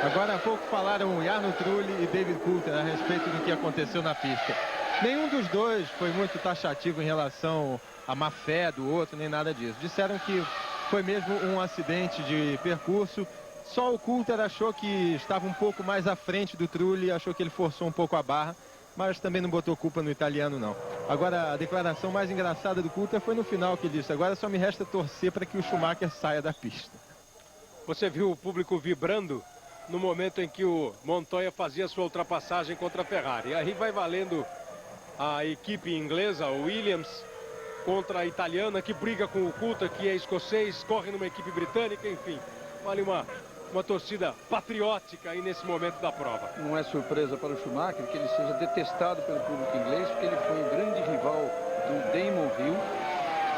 B: Agora há pouco falaram Jarno Trulli e David Coulthard a respeito do que aconteceu na pista. Nenhum dos dois foi muito taxativo em relação à má fé do outro, nem nada disso. Disseram que foi mesmo um acidente de percurso. Só o Coulthard achou que estava um pouco mais à frente do Trulli, achou que ele forçou um pouco a barra, mas também não botou culpa no italiano, não. Agora, a declaração mais engraçada do Coulthard foi no final, que ele disse: agora só me resta torcer para que o Schumacher saia da pista.
A: Você viu o público vibrando no momento em que o Montoya fazia sua ultrapassagem contra a Ferrari. E aí vai valendo a equipe inglesa, o Williams, contra a italiana, que briga com o Coulthard, que é escocês, corre numa equipe britânica, enfim. Vale uma torcida patriótica aí nesse momento da prova.
C: Não é surpresa para o Schumacher que ele seja detestado pelo público inglês, porque ele foi o grande rival do Damon Hill.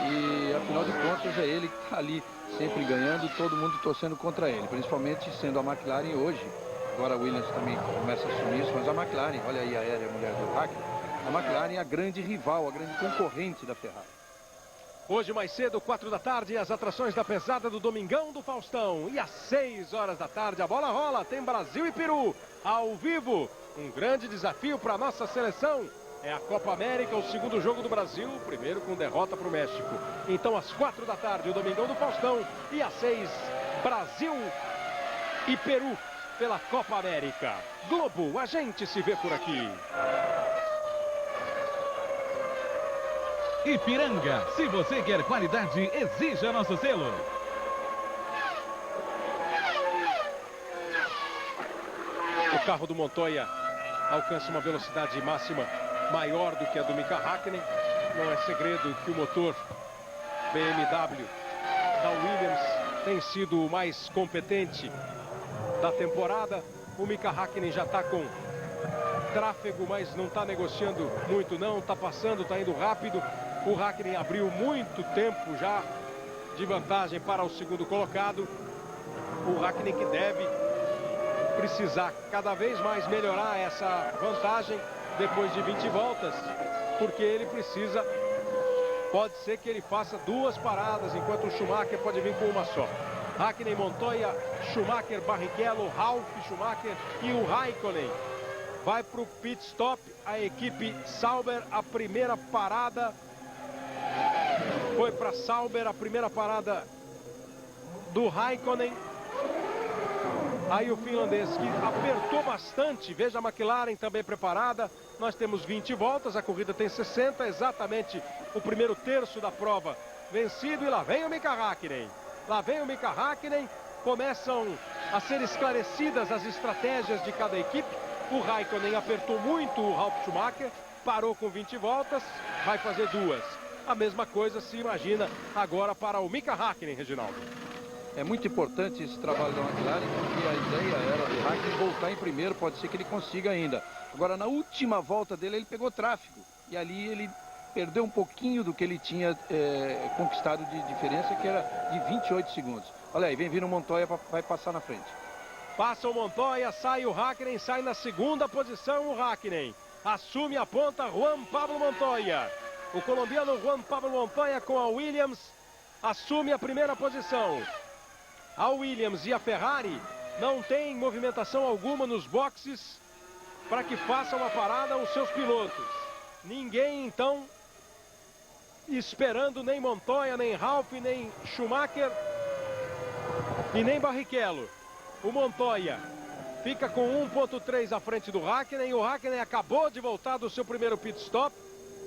C: E, afinal de contas, é ele que está ali sempre ganhando, todo mundo torcendo contra ele, principalmente sendo a McLaren hoje. Agora a Williams também começa a assumir isso, mas a McLaren, olha aí a aérea, a mulher do Hackney, a McLaren é a grande rival, a grande concorrente da Ferrari.
A: Hoje mais cedo, 4 da tarde, as atrações da pesada do Domingão do Faustão. E às 6 horas da tarde a bola rola, tem Brasil e Peru ao vivo. Um grande desafio para a nossa seleção. É a Copa América, o segundo jogo do Brasil, o primeiro com derrota para o México. Então às 4 da tarde o Domingão do Faustão e às 6, Brasil e Peru pela Copa América. Globo, a gente se vê por aqui.
D: Ipiranga, se você quer qualidade, exija nosso selo.
A: O carro do Montoya alcança uma velocidade máxima maior do que a do Mika Hakkinen. Não é segredo que o motor BMW da Williams tem sido o mais competente da temporada. O Mika Hakkinen já está com tráfego, mas não está negociando muito não, está passando, está indo rápido. O Hakkinen abriu muito tempo já de vantagem para o segundo colocado. O Hakkinen que deve precisar cada vez mais melhorar essa vantagem depois de 20 voltas, porque ele precisa Pode ser que ele faça 2 paradas, enquanto o Schumacher pode vir com uma só. Hakkinen, Montoya, Schumacher, Barrichello, Ralf, Schumacher e o Raikkonen. Vai para o pit stop a equipe Sauber. A primeira parada foi para Sauber, a primeira parada do Raikkonen. Aí o finlandês que apertou bastante. Veja a McLaren também preparada. Nós temos 20 voltas, a corrida tem 60, exatamente o primeiro terço da prova vencido. E lá vem o Mika Hakkinen. Lá vem o Mika Hakkinen. Começam a ser esclarecidas as estratégias de cada equipe. O Raikkonen apertou muito o Ralf Schumacher, parou com 20 voltas, vai fazer 2. A mesma coisa se imagina agora para o Mika Hakkinen, Reginaldo.
C: É muito importante esse trabalho da McLaren, porque a ideia era do Hakkinen voltar em primeiro, pode ser que ele consiga ainda. Agora, na última volta dele, ele pegou tráfego, e ali ele perdeu um pouquinho do que ele tinha conquistado de diferença, que era de 28 segundos. Olha aí, vem vindo o Montoya, vai passar na frente.
A: Passa o Montoya, sai o Hakkinen, sai na segunda posição o Hakkinen. Assume a ponta Juan Pablo Montoya. O colombiano Juan Pablo Montoya com a Williams assume a primeira posição. A Williams e a Ferrari não têm movimentação alguma nos boxes para que façam uma parada os seus pilotos. Ninguém, então, esperando nem Montoya, nem Ralf, nem Schumacher e nem Barrichello. O Montoya fica com 1.3 à frente do Hakkinen. O Hakkinen acabou de voltar do seu primeiro pit stop.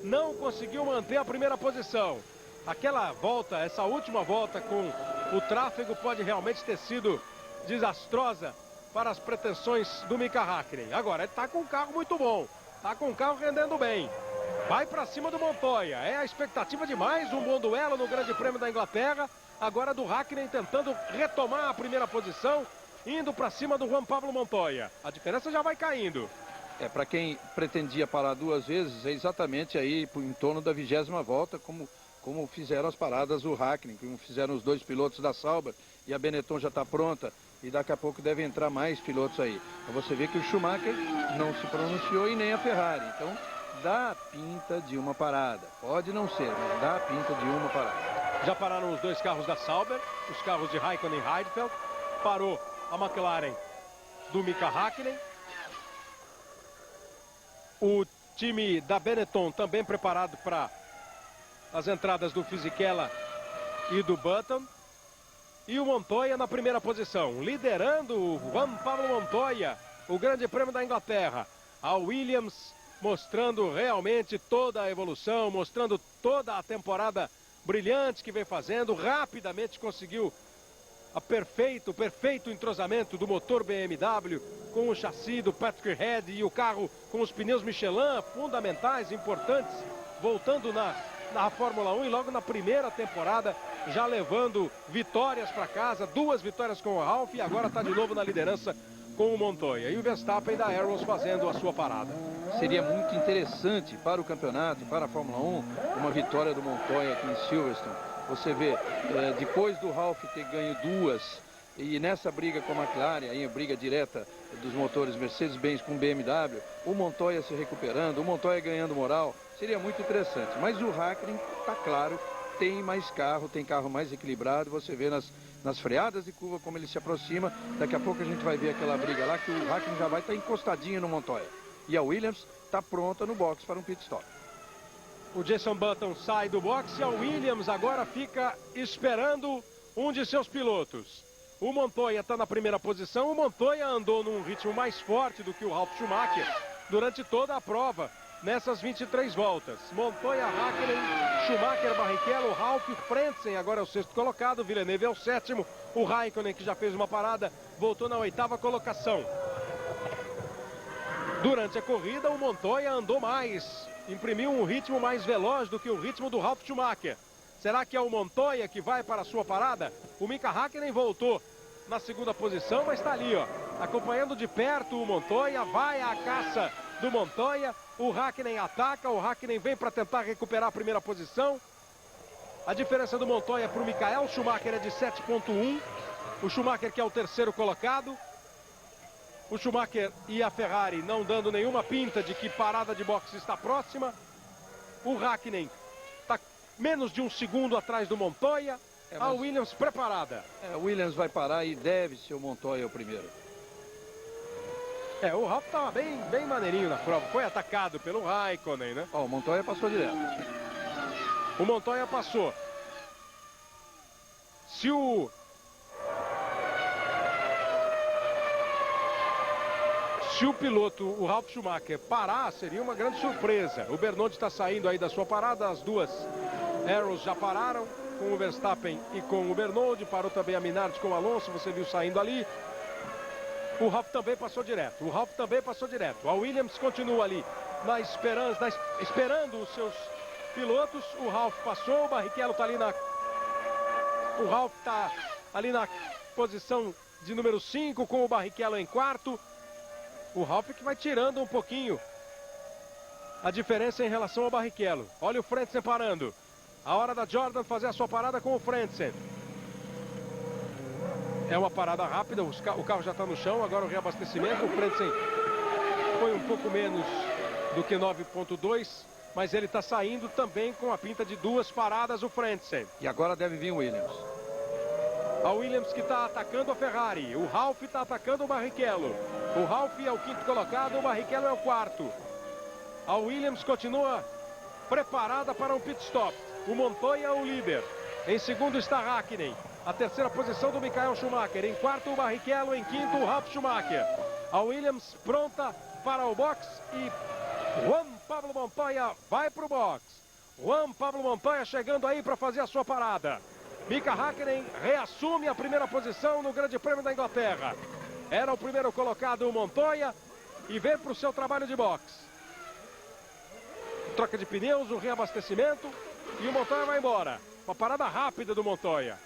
A: Não conseguiu manter a primeira posição. Aquela volta, essa última volta com o tráfego pode realmente ter sido desastrosa para as pretensões do Mika Hakkinen. Agora, ele está com um carro muito bom. Está com um carro rendendo bem. Vai para cima do Montoya. É a expectativa de mais um bom duelo no Grande Prêmio da Inglaterra. Agora do Hakkinen tentando retomar a primeira posição, indo para cima do Juan Pablo Montoya. A diferença já vai caindo.
C: Para quem pretendia parar 2 vezes, é exatamente aí em torno da 20ª volta, como fizeram as paradas o Hakkinen, como fizeram os 2 pilotos da Sauber, e a Benetton já está pronta, e daqui a pouco devem entrar mais pilotos aí. Então você vê que o Schumacher não se pronunciou e nem a Ferrari, então dá pinta de uma parada. Pode não ser, mas dá pinta de uma parada.
A: Já pararam os 2 carros da Sauber, os carros de Raikkonen e Heidfeld. Parou a McLaren do Mika Hakkinen. O time da Benetton também preparado para as entradas do Fisichella e do Button. E o Montoya na primeira posição, liderando o Juan Pablo Montoya, o Grande Prêmio da Inglaterra. A Williams mostrando realmente toda a evolução, mostrando toda a temporada brilhante que vem fazendo. Rapidamente conseguiu o perfeito entrosamento do motor BMW com o chassi do Patrick Head e o carro com os pneus Michelin, fundamentais, importantes, voltando na Fórmula 1 e logo na primeira temporada já levando vitórias para casa, 2 vitórias com o Ralf e agora está de novo na liderança com o Montoya. E o Verstappen da Arrows fazendo a sua parada.
C: Seria muito interessante para o campeonato, para a Fórmula 1, uma vitória do Montoya aqui em Silverstone. Você vê, depois do Ralf ter ganho 2, e nessa briga com a McLaren, aí a briga direta dos motores Mercedes-Benz com BMW, o Montoya se recuperando, o Montoya ganhando moral, seria muito interessante. Mas o Hakkinen, está claro, tem mais carro, tem carro mais equilibrado. Você vê nas freadas de curva como ele se aproxima. Daqui a pouco a gente vai ver aquela briga lá que o Hakkinen já vai estar encostadinho no Montoya. E a Williams está pronta no box para um pit stop.
A: O Jenson Button sai do boxe e a Williams agora fica esperando um de seus pilotos. O Montoya está na primeira posição. O Montoya andou num ritmo mais forte do que o Ralf Schumacher durante toda a prova, nessas 23 voltas. Montoya, Hakkinen, Schumacher, Barrichello, Ralf, Frentzen agora é o 6º colocado, Villeneuve é o 7º. O Raikkonen, que já fez uma parada, voltou na 8ª colocação. Durante a corrida, o Montoya andou mais, imprimiu um ritmo mais veloz do que o ritmo do Ralf Schumacher. Será que é o Montoya que vai para a sua parada? O Mika Hakkinen voltou na 2ª posição, mas está ali, ó, acompanhando de perto o Montoya, vai à caça do Montoya. O Hakkinen ataca, o Hakkinen vem para tentar recuperar a primeira posição. A diferença do Montoya para o Michael Schumacher é de 7.1. O Schumacher que é o 3º colocado. O Schumacher e a Ferrari não dando nenhuma pinta de que parada de boxe está próxima. O Hakkinen está menos de um segundo atrás do Montoya. A Williams preparada.
C: O Williams vai parar e deve ser o Montoya o primeiro.
A: O Ralf estava bem maneirinho na prova. Foi atacado pelo Raikkonen, né?
C: Ó, o Montoya passou direto.
A: O Montoya passou. Se o piloto, o Ralf Schumacher, parar, seria uma grande surpresa. O Bernoulli está saindo aí da sua parada. As duas Arrows já pararam, com o Verstappen e com o Bernoulli. Parou também a Minardi com o Alonso, você viu saindo ali. O Ralf também passou direto. A Williams continua ali esperando os seus pilotos. O Ralf passou, o Barrichello está ali o Ralf está ali na posição de número 5, com o Barrichello em quarto. O Ralf que vai tirando um pouquinho a diferença em relação ao Barrichello. Olha o Frentzen parando. A hora da Jordan fazer a sua parada com o Frentzen. É uma parada rápida, o carro já está no chão, agora o reabastecimento. O Frentzen foi um pouco menos do que 9.2, mas ele está saindo também com a pinta de 2 paradas, o Frentzen.
C: E agora deve vir o Williams.
A: A Williams que está atacando a Ferrari. O Ralf está atacando o Barrichello. O Ralf é o 5º colocado, o Barrichello é o 4º. A Williams continua preparada para um pit stop. O Montoya é o líder. Em segundo está Hakkinen. A terceira posição do Michael Schumacher. Em quarto o Barrichello, em quinto o Ralf Schumacher. A Williams pronta para o box e Juan Pablo Montoya vai para o box. Juan Pablo Montoya chegando aí para fazer a sua parada. Mika Hakkinen reassume a primeira posição no Grande Prêmio da Inglaterra. Era o primeiro colocado o Montoya e vem para o seu trabalho de box. Troca de pneus, o reabastecimento e o Montoya vai embora. Uma parada rápida do Montoya.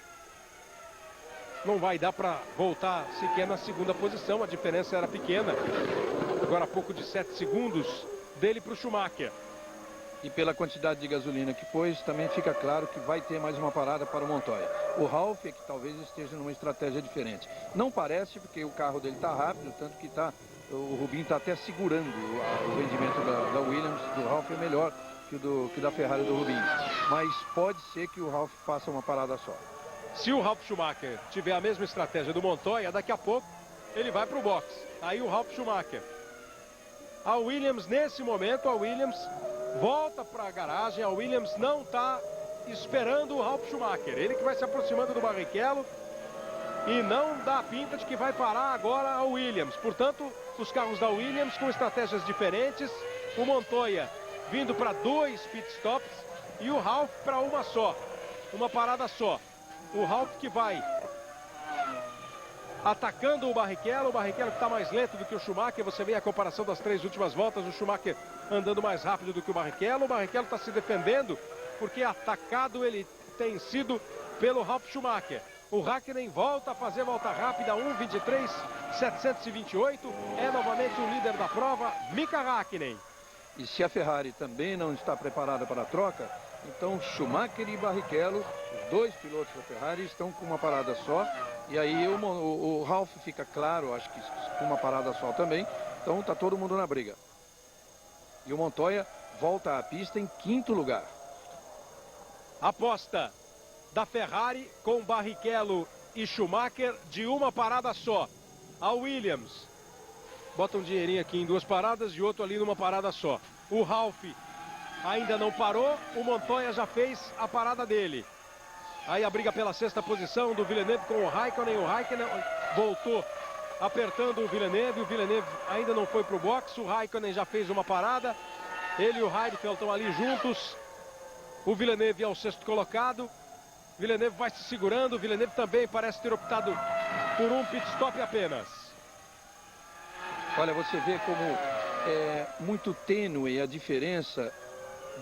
A: Não vai dar para voltar sequer na segunda posição, a diferença era pequena. Agora há pouco de 7 segundos dele para o Schumacher.
C: E pela quantidade de gasolina que pôs, também fica claro que vai ter mais uma parada para o Montoya. O Ralf é que talvez esteja numa estratégia diferente. Não parece, porque o carro dele está rápido, tanto que o Rubinho está até segurando o rendimento da Williams. Do Ralf é melhor que da Ferrari do Rubinho. Mas pode ser que o Ralf faça uma parada só.
A: Se o Ralf Schumacher tiver a mesma estratégia do Montoya, daqui a pouco ele vai para o box. Aí o Ralf Schumacher. A Williams, nesse momento, a Williams volta para a garagem. A Williams não está esperando o Ralf Schumacher. Ele que vai se aproximando do Barrichello. E não dá pinta de que vai parar agora a Williams. Portanto, os carros da Williams com estratégias diferentes. O Montoya vindo para 2 pitstops e o Ralf para uma só. Uma parada só. O Ralf que vai atacando o Barrichello que está mais lento do que o Schumacher. Você vê a comparação das 3 últimas voltas, o Schumacher andando mais rápido do que o Barrichello está se defendendo, porque atacado ele tem sido pelo Ralf Schumacher. O Hakkinen volta a fazer volta rápida, 1:23.728, é novamente o líder da prova, Mika Hakkinen.
C: E se a Ferrari também não está preparada para a troca, então Schumacher e Barrichello, os 2 pilotos da Ferrari, estão com uma parada só. E aí o Ralf fica claro, acho que com uma parada só também. Então está todo mundo na briga. E o Montoya volta à pista em 5º lugar.
A: Aposta da Ferrari com Barrichello e Schumacher de uma parada só. A Williams bota um dinheirinho aqui em 2 paradas e outro ali numa parada só. O Ralf ainda não parou, o Montoya já fez a parada dele. Aí a briga pela 6ª posição do Villeneuve com o Raikkonen voltou apertando o Villeneuve ainda não foi para o box, o Raikkonen já fez uma parada, ele e o Heidfeld estão ali juntos, o Villeneuve é o 6º colocado, Villeneuve vai se segurando, o Villeneuve também parece ter optado por um pit stop apenas.
C: Olha, você vê como é muito tênue a diferença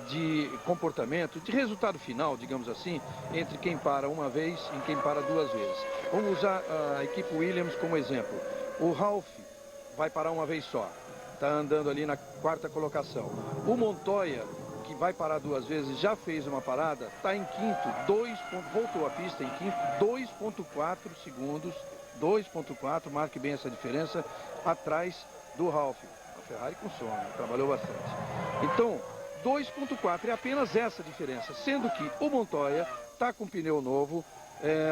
C: de comportamento, de resultado final, digamos assim, entre quem para uma vez e quem para 2 vezes. Vamos usar a equipe Williams como exemplo. O Ralf vai parar uma vez só, está andando ali na 4ª colocação. O Montoya, que vai parar 2 vezes, já fez uma parada, está em 5º, voltou à pista em 5º, 2.4 segundos, 2.4, marque bem essa diferença, atrás do Ralf. A Ferrari com sono, trabalhou bastante. Então, 2,4. É apenas essa diferença, sendo que o Montoya está com pneu novo.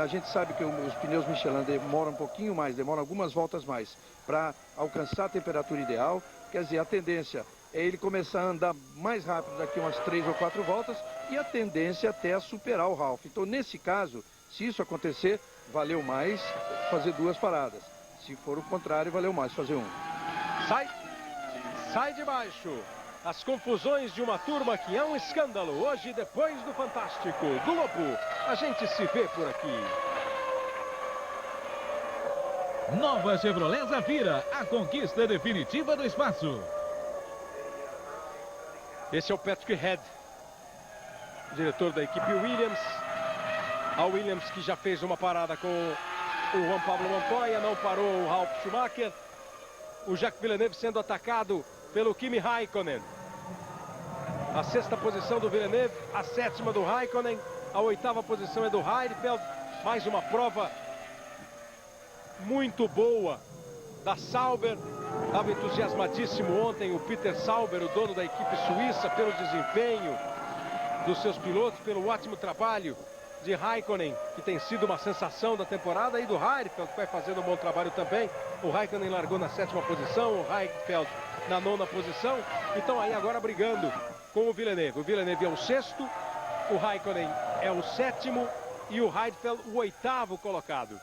C: A gente sabe que os pneus Michelin demoram um pouquinho mais, demoram algumas voltas mais para alcançar a temperatura ideal. Quer dizer, a tendência é ele começar a andar mais rápido daqui umas 3 ou 4 voltas e a tendência até a superar o Ralf. Então, nesse caso, se isso acontecer, valeu mais fazer 2 paradas. Se for o contrário, valeu mais fazer 1.
A: Sai de baixo. As confusões de uma turma que é um escândalo. Hoje, depois do Fantástico, do Lobo, a gente se vê por aqui.
D: Nova Chevrolet Zafira, a conquista definitiva do espaço.
A: Esse é o Patrick Head, diretor da equipe Williams. A Williams que já fez uma parada com o Juan Pablo Montoya, não parou o Ralf Schumacher. O Jacques Villeneuve sendo atacado pelo Kimi Raikkonen. A 6ª posição do Villeneuve, a 7ª do Raikkonen, a 8ª posição é do Heidfeld. Mais uma prova muito boa da Sauber. Estava entusiasmadíssimo ontem o Peter Sauber, o dono da equipe suíça, pelo desempenho dos seus pilotos, pelo ótimo trabalho de Raikkonen, que tem sido uma sensação da temporada, e do Heidfeld, que vai fazendo um bom trabalho também. O Raikkonen largou na 7ª posição, o Heidfeld na 9ª posição. Então aí agora brigando com o Villeneuve. O Villeneuve é o 6º, o Raikkonen é o 7º e o Heidfeld o 8º colocado.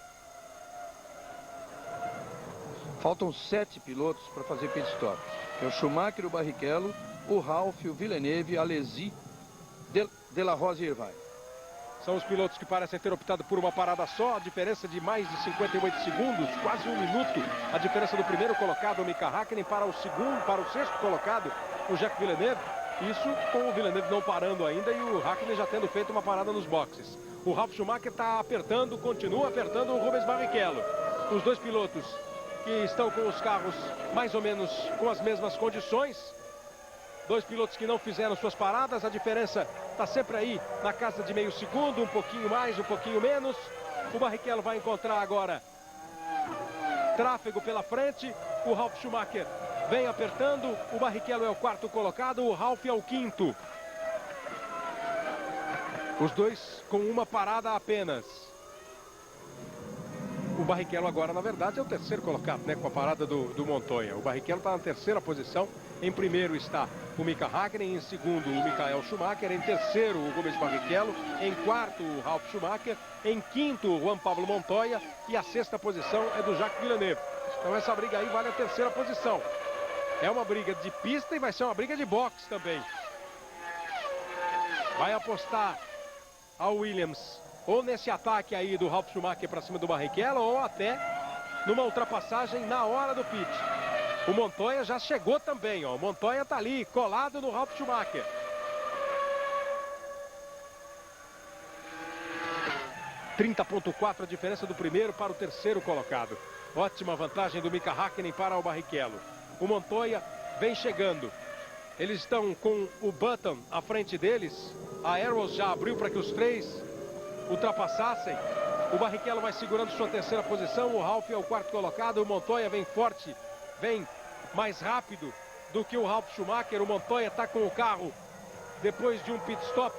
C: Faltam 7 pilotos para fazer pit stop. É o Schumacher, o Barrichello, o Ralf, o Villeneuve, a Alesi, De La Rosa e Irvine.
A: São os pilotos que parecem ter optado por uma parada só. A diferença de mais de 58 segundos, quase 1 minuto. A diferença do primeiro colocado, o Mika Häkkinen, para o 6º colocado, o Jacques Villeneuve. Isso com o Villeneuve não parando ainda e o Häkkinen já tendo feito uma parada nos boxes. O Ralf Schumacher está apertando, continua apertando o Rubens Barrichello. Os 2 pilotos que estão com os carros mais ou menos com as mesmas condições. 2 pilotos que não fizeram suas paradas, a diferença está sempre aí na casa de meio segundo, um pouquinho mais, um pouquinho menos. O Barrichello vai encontrar agora tráfego pela frente. O Ralf Schumacher vem apertando, o Barrichello é o 4º colocado, o Ralf é o 5º. Os 2 com uma parada apenas. O Barrichello agora, na verdade, é o 3º colocado, né, com a parada do Montoya. O Barrichello está na 3ª posição. Em primeiro está o Mika Häkkinen, em segundo o Michael Schumacher, em terceiro o Rubens Barrichello, em quarto o Ralf Schumacher, em quinto o Juan Pablo Montoya e a 6ª posição é do Jacques Villeneuve. Então essa briga aí vale a 3ª posição. É uma briga de pista e vai ser uma briga de boxe também. Vai apostar a Williams ou nesse ataque aí do Ralf Schumacher para cima do Barrichello, ou até numa ultrapassagem na hora do pit. O Montoya já chegou também, ó. O Montoya está ali, colado no Ralf Schumacher. .4 a diferença do primeiro para o 3º colocado. Ótima vantagem do Mika Häkkinen para o Barrichello. O Montoya vem chegando. Eles estão com o Button à frente deles. A Arrows já abriu para que os 3 ultrapassassem. O Barrichello vai segurando sua 3ª posição. O Ralf é o 4º colocado. O Montoya vem forte, vem mais rápido do que o Ralf Schumacher. O Montoya está com o carro, depois de um pit stop,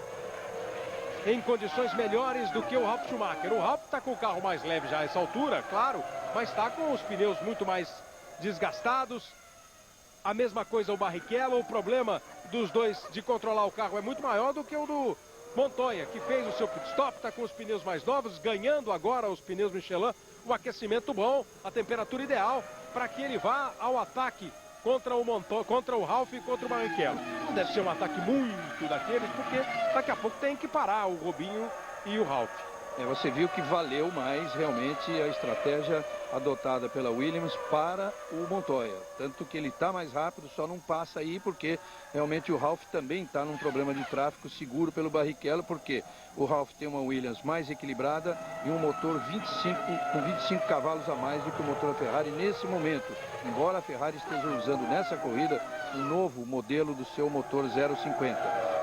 A: em condições melhores do que o Ralf Schumacher. O Ralf está com o carro mais leve já a essa altura, claro, mas está com os pneus muito mais desgastados. A mesma coisa o Barrichello. O problema dos 2 de controlar o carro é muito maior do que o do Montoya, que fez o seu pit stop, está com os pneus mais novos, ganhando agora os pneus Michelin, o aquecimento bom, a temperatura ideal, para que ele vá ao ataque contra o Montoya, contra o Ralf e contra o Barrichello. Não deve ser um ataque muito daqueles, porque daqui a pouco tem que parar o Rubinho e o Ralf.
C: Você viu que valeu mais realmente a estratégia adotada pela Williams para o Montoya. Tanto que ele está mais rápido, só não passa aí porque realmente o Ralf também está num problema de tráfego seguro pelo Barrichello, porque o Ralf tem uma Williams mais equilibrada e um motor com 25 cavalos a mais do que o motor da Ferrari nesse momento. Embora a Ferrari esteja usando nessa corrida um novo modelo do seu motor 0,50.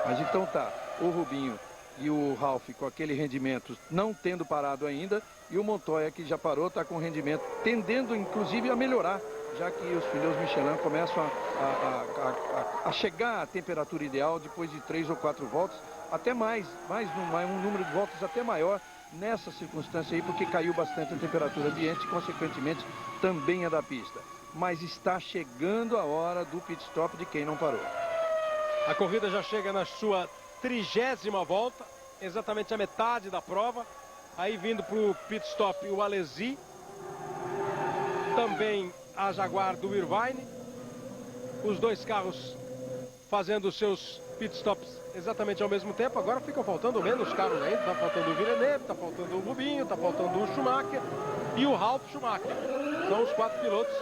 C: Mas então tá, o Rubinho e o Ralf com aquele rendimento não tendo parado ainda, e o Montoya que já parou, está com rendimento tendendo inclusive a melhorar já que os pneus Michelin começam a chegar à temperatura ideal depois de 3 ou 4 voltas, até um número de voltas até maior nessa circunstância aí, porque caiu bastante a temperatura ambiente e, consequentemente, também a da pista. Mas está chegando a hora do pit stop de quem não parou.
A: A corrida já chega na sua 30ª volta, exatamente a metade da prova. Aí vindo para o pit stop o Alesi, também a Jaguar do Irvine. Os dois carros fazendo os seus pit stops exatamente ao mesmo tempo. Agora ficam faltando menos carros ainda. Está faltando o Villeneuve, está faltando o Rubinho, está faltando o Schumacher e o Ralf Schumacher. São os 4 pilotos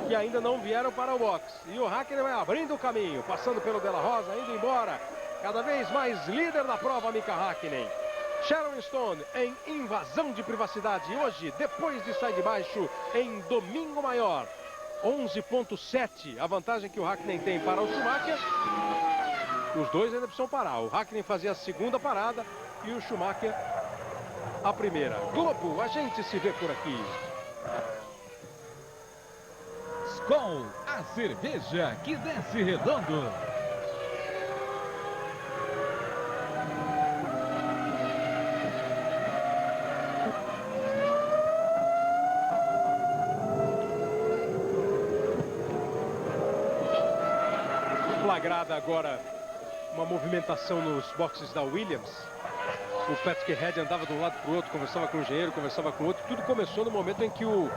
A: que ainda não vieram para o box. E o Hakkinen vai abrindo o caminho, passando pelo Della Rosa, indo embora. Cada vez mais líder da prova, Mika Hakkinen. Sharon Stone em invasão de privacidade hoje, depois de sair de baixo em domingo maior. 11,7 a vantagem que o Hakkinen tem para o Schumacher. Os dois ainda precisam parar. O Hakkinen fazia a segunda parada e o Schumacher a primeira. Globo, a gente se vê por aqui.
D: Skol, a cerveja que desce redondo.
A: Flagrada agora uma movimentação nos boxes da Williams. O Patrick Head andava de um lado para o outro, conversava com o engenheiro, conversava com o outro. Tudo começou no momento em que o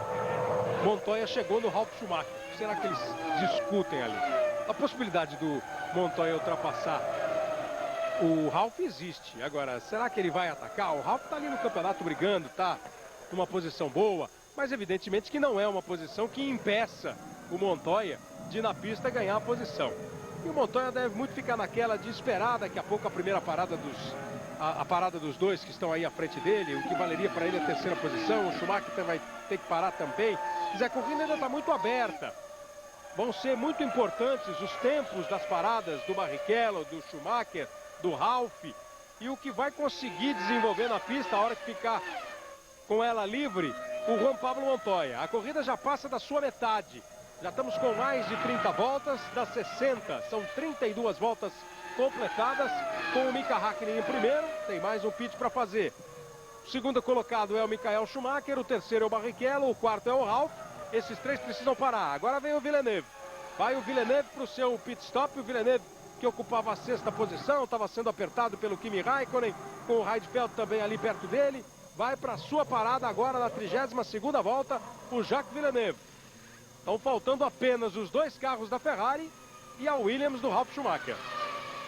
A: Montoya chegou no Ralf Schumacher. Será que eles discutem ali? A possibilidade do Montoya ultrapassar o Ralf existe. Agora, será que ele vai atacar? O Ralf está ali no campeonato brigando, está numa posição boa, mas evidentemente que não é uma posição que impeça o Montoya de na pista ganhar a posição. E o Montoya deve muito ficar naquela de esperar daqui a pouco a primeira parada a parada dos dois que estão aí à frente dele, o que valeria para ele a 3ª posição. O Schumacher vai ter que parar também. Mas a corrida ainda está muito aberta. Vão ser muito importantes os tempos das paradas do Barrichello, do Schumacher, do Ralf. E o que vai conseguir desenvolver na pista a hora que ficar com ela livre, o Juan Pablo Montoya. A corrida já passa da sua metade. Já estamos com mais de 30 voltas das 60. São 32 voltas completadas com o Mika Hakkinen em primeiro. Tem mais um pit para fazer. O segundo colocado é o Michael Schumacher. O terceiro é o Barrichello. O quarto é o Ralf. Esses 3 precisam parar. Agora vem o Villeneuve. Vai o Villeneuve para o seu pit stop. O Villeneuve que ocupava a 6ª posição. Estava sendo apertado pelo Kimi Raikkonen. Com o Heidfeld também ali perto dele. Vai para a sua parada agora na 32ª volta. O Jacques Villeneuve. Estão faltando apenas os 2 carros da Ferrari e a Williams do Ralf Schumacher.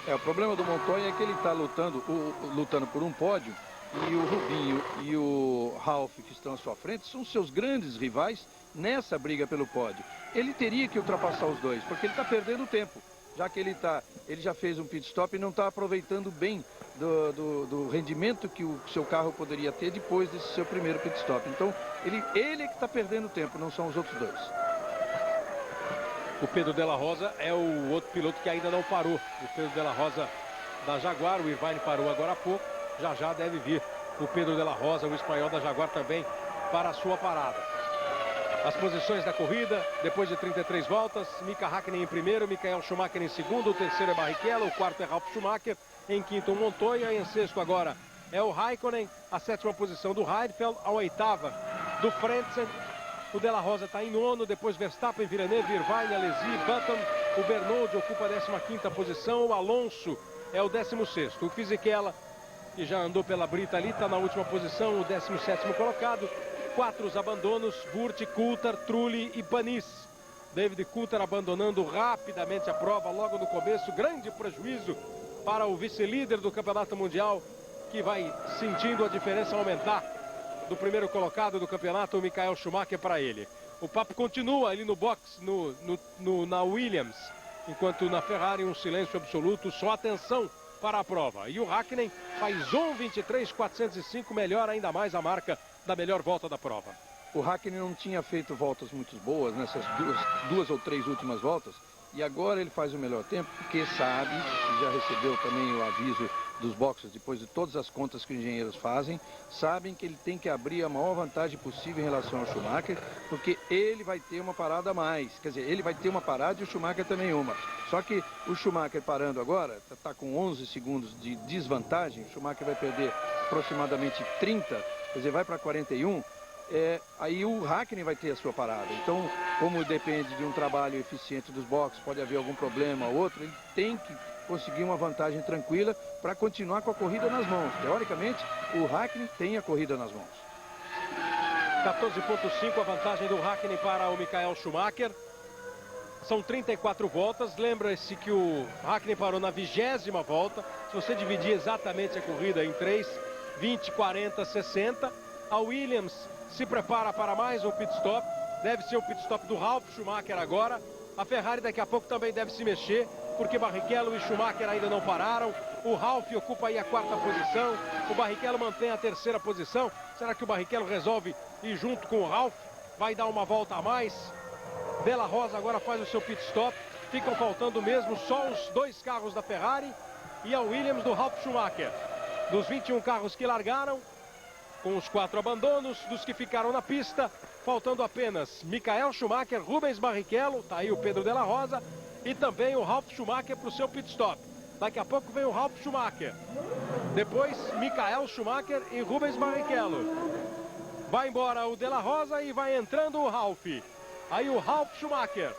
C: O problema do Montoya é que ele está lutando por um pódio, e o Rubinho e o Ralf, que estão à sua frente, são seus grandes rivais nessa briga pelo pódio. Ele teria que ultrapassar os dois, porque ele está perdendo tempo, já que ele já fez um pit stop e não está aproveitando bem do rendimento que o seu carro poderia ter depois desse seu primeiro pit stop. Então, ele é que está perdendo tempo, não são os outros dois.
A: O Pedro Della Rosa é o outro piloto que ainda não parou. O Pedro Della Rosa da Jaguar, o Irvine parou agora há pouco. Já deve vir o Pedro Della Rosa, o espanhol da Jaguar também, para a sua parada. As posições da corrida, depois de 33 voltas, Mika Hakkinen em primeiro, Michael Schumacher em segundo, o terceiro é Barrichello, o quarto é Ralf Schumacher, em quinto o Montoya, em sexto agora é o Raikkonen, a 7ª posição do Heidfeld, a 8ª do Frentzen. O Della Rosa está em nono, depois Verstappen, Villeneuve, Irvine, Alesi, Button. O Bernoulli ocupa a 15ª posição, o Alonso é o 16º. O Fisichella, que já andou pela brita ali, está na última posição, o 17º colocado. 4 os abandonos, Vurt, Coulthard, Trulli e Panis. David Coulthard abandonando rapidamente a prova logo no começo. Grande prejuízo para o vice-líder do Campeonato Mundial, que vai sentindo a diferença aumentar do primeiro colocado do campeonato, o Michael Schumacher, para ele. O papo continua ali no box, na Williams, enquanto na Ferrari um silêncio absoluto, só atenção para a prova. E o Hakkinen faz 1:23.405, melhor ainda mais a marca da melhor volta da prova.
C: O Hakkinen não tinha feito voltas muito boas nessas duas ou três últimas voltas, e agora ele faz o melhor tempo, porque sabe, já recebeu também o aviso dos boxes, depois de todas as contas que os engenheiros fazem, sabem que ele tem que abrir a maior vantagem possível em relação ao Schumacher, porque ele vai ter uma parada a mais. Quer dizer, ele vai ter uma parada e o Schumacher também uma. Só que o Schumacher parando agora, está com 11 segundos de desvantagem, o Schumacher vai perder aproximadamente 30, quer dizer, vai para 41, aí o Häkkinen vai ter a sua parada. Então, como depende de um trabalho eficiente dos boxes, pode haver algum problema ou outro, ele tem que conseguir uma vantagem tranquila para continuar com a corrida nas mãos. Teoricamente, o Häkkinen tem a corrida nas mãos.
A: 14,5 a vantagem do Häkkinen para o Michael Schumacher. São 34 voltas. Lembra-se que o Häkkinen parou na 20ª volta. Se você dividir exatamente a corrida em 3, 20, 40, 60. A Williams se prepara para mais um pit stop. Deve ser o pit stop do Ralf Schumacher agora. A Ferrari daqui a pouco também deve se mexer, porque Barrichello e Schumacher ainda não pararam. O Ralf ocupa aí a 4ª posição. O Barrichello mantém a 3ª posição. Será que o Barrichello resolve ir junto com o Ralf? Vai dar uma volta a mais. Della Rosa agora faz o seu pit stop. Ficam faltando mesmo só os 2 carros da Ferrari e a Williams do Ralf Schumacher. Dos 21 carros que largaram, com os 4 abandonos, dos que ficaram na pista, faltando apenas Michael Schumacher, Rubens Barrichello, tá aí o Pedro Della Rosa, e também o Ralf Schumacher para o seu pit stop. Daqui a pouco vem o Ralf Schumacher. Depois, Michael Schumacher e Rubens Barrichello. Vai embora o Della Rosa e vai entrando o Ralf. Aí o Ralf Schumacher,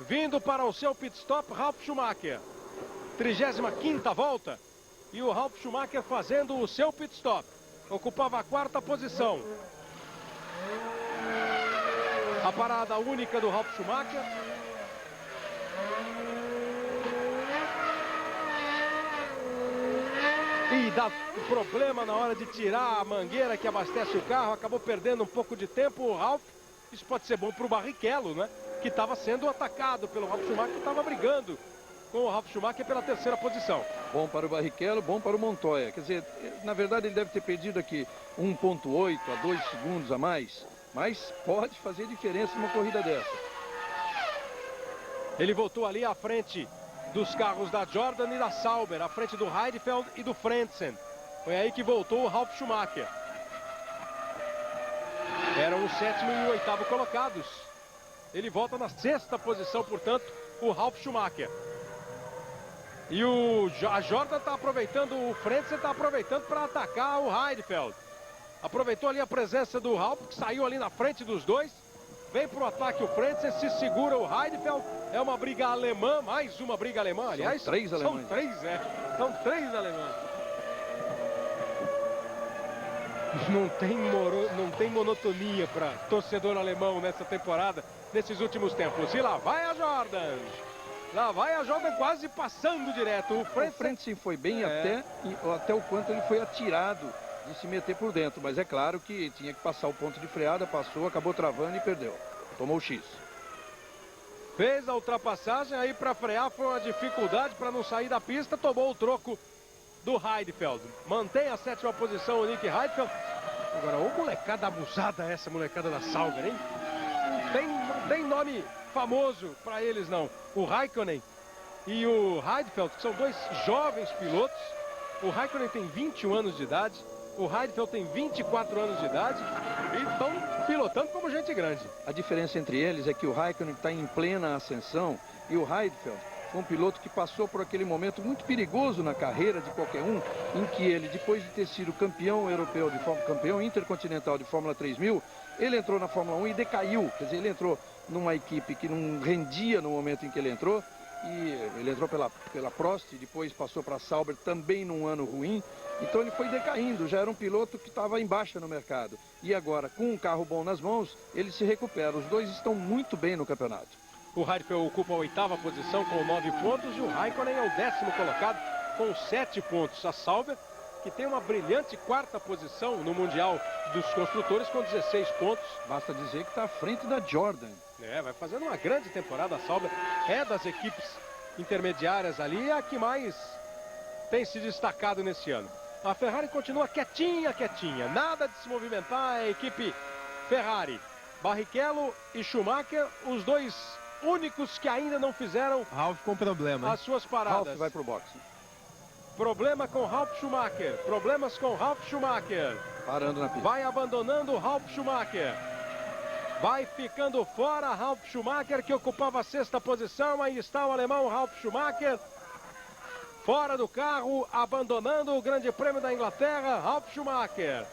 A: vindo para o seu pit stop, Ralf Schumacher. 35ª volta. E o Ralf Schumacher fazendo o seu pit stop. Ocupava a 4ª posição. A parada única do Ralf Schumacher. E dá problema na hora de tirar a mangueira que abastece o carro. Acabou perdendo um pouco de tempo o Ralf. Isso pode ser bom para o Barrichello, né? Que estava sendo atacado pelo Ralf Schumacher, que estava brigando com o Ralf Schumacher pela 3ª posição.
C: Bom para o Barrichello, bom para o Montoya. Quer dizer, na verdade ele deve ter perdido aqui 1,8 a 2 segundos a mais, mas pode fazer diferença numa corrida dessa.
A: Ele voltou ali à frente dos carros da Jordan e da Sauber, à frente do Heidfeld e do Frentzen. Foi aí que voltou o Ralf Schumacher. Eram o 7º e o 8º colocados. Ele volta na 6ª posição, portanto, o Ralf Schumacher. E a Jordan está aproveitando, o Frentzen está aproveitando para atacar o Heidfeld. Aproveitou ali a presença do Ralf, que saiu ali na frente dos dois. Vem para o ataque o Frentzen, se segura o Heidfeld. É uma briga alemã, mais uma briga alemã, aliás.
C: São 3 alemães.
A: São 3, São 3 alemães. Não tem monotonia para torcedor alemão nessa temporada, nesses últimos tempos. E lá vai a Jordan. Lá vai a Jordan quase passando direto. O
C: Frentzen foi bem até o quanto ele foi atirado de se meter por dentro. Mas é claro que tinha que passar o ponto de freada, passou, acabou travando e perdeu. Tomou o X.
A: Fez a ultrapassagem, aí para frear foi uma dificuldade para não sair da pista. Tomou o troco do Heidfeld. Mantém a 7ª posição o Nick Heidfeld. Agora, ô molecada abusada essa molecada da Sauber, hein? Não tem nome famoso para eles, não. O Häkkinen e o Heidfeld, que são 2 jovens pilotos. O Häkkinen tem 21 anos de idade. O Heidfeld tem 24 anos de idade. E estão pilotando como gente grande.
C: A diferença entre eles é que o Häkkinen está em plena ascensão e o Heidfeld foi um piloto que passou por aquele momento muito perigoso na carreira de qualquer um, em que ele, depois de ter sido campeão europeu, campeão intercontinental de Fórmula 3000, ele entrou na Fórmula 1 e decaiu. Quer dizer, ele entrou numa equipe que não rendia no momento em que ele entrou, e ele entrou pela Prost, e depois passou para a Sauber também num ano ruim. Então ele foi decaindo, já era um piloto que estava em baixa no mercado. E agora, com um carro bom nas mãos, ele se recupera. Os dois estão muito bem no campeonato.
A: O Heidfeld ocupa a 8ª posição com 9 pontos e o Häkkinen é o 10º colocado com 7 pontos. A Sauber, que tem uma brilhante 4ª posição no Mundial dos Construtores com 16 pontos.
C: Basta dizer que está à frente da Jordan.
A: Vai fazendo uma grande temporada a Sauber. É das equipes intermediárias ali a que mais tem se destacado nesse ano. A Ferrari continua quietinha. Nada de se movimentar, a equipe Ferrari. Barrichello e Schumacher, os 2 únicos que ainda não fizeram
B: Ralf com problema.
A: as suas paradas.
C: Ralf vai pro boxe.
A: Problema com Ralf Schumacher. Problemas com Ralf Schumacher.
C: Parando na pista.
A: Vai abandonando Ralf Schumacher. Vai ficando fora Ralf Schumacher, que ocupava a 6ª posição. Aí está o alemão Ralf Schumacher. Fora do carro, abandonando o Grande Prêmio da Inglaterra, Ralf Schumacher.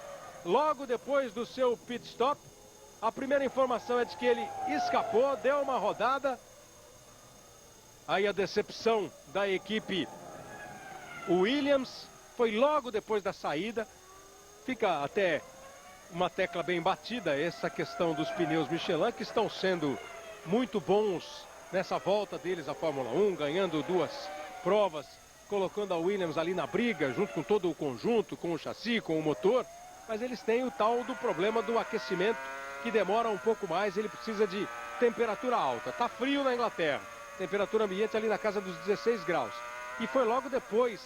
A: Logo depois do seu pit stop, a primeira informação é de que ele escapou, deu uma rodada. Aí a decepção da equipe Williams foi logo depois da saída. Fica até uma tecla bem batida essa questão dos pneus Michelin, que estão sendo muito bons nessa volta deles à Fórmula 1, ganhando 2 provas, colocando a Williams ali na briga, junto com todo o conjunto, com o chassi, com o motor. Mas eles têm o tal do problema do aquecimento, que demora um pouco mais, ele precisa de temperatura alta. Tá frio na Inglaterra, temperatura ambiente ali na casa dos 16 graus. E foi logo depois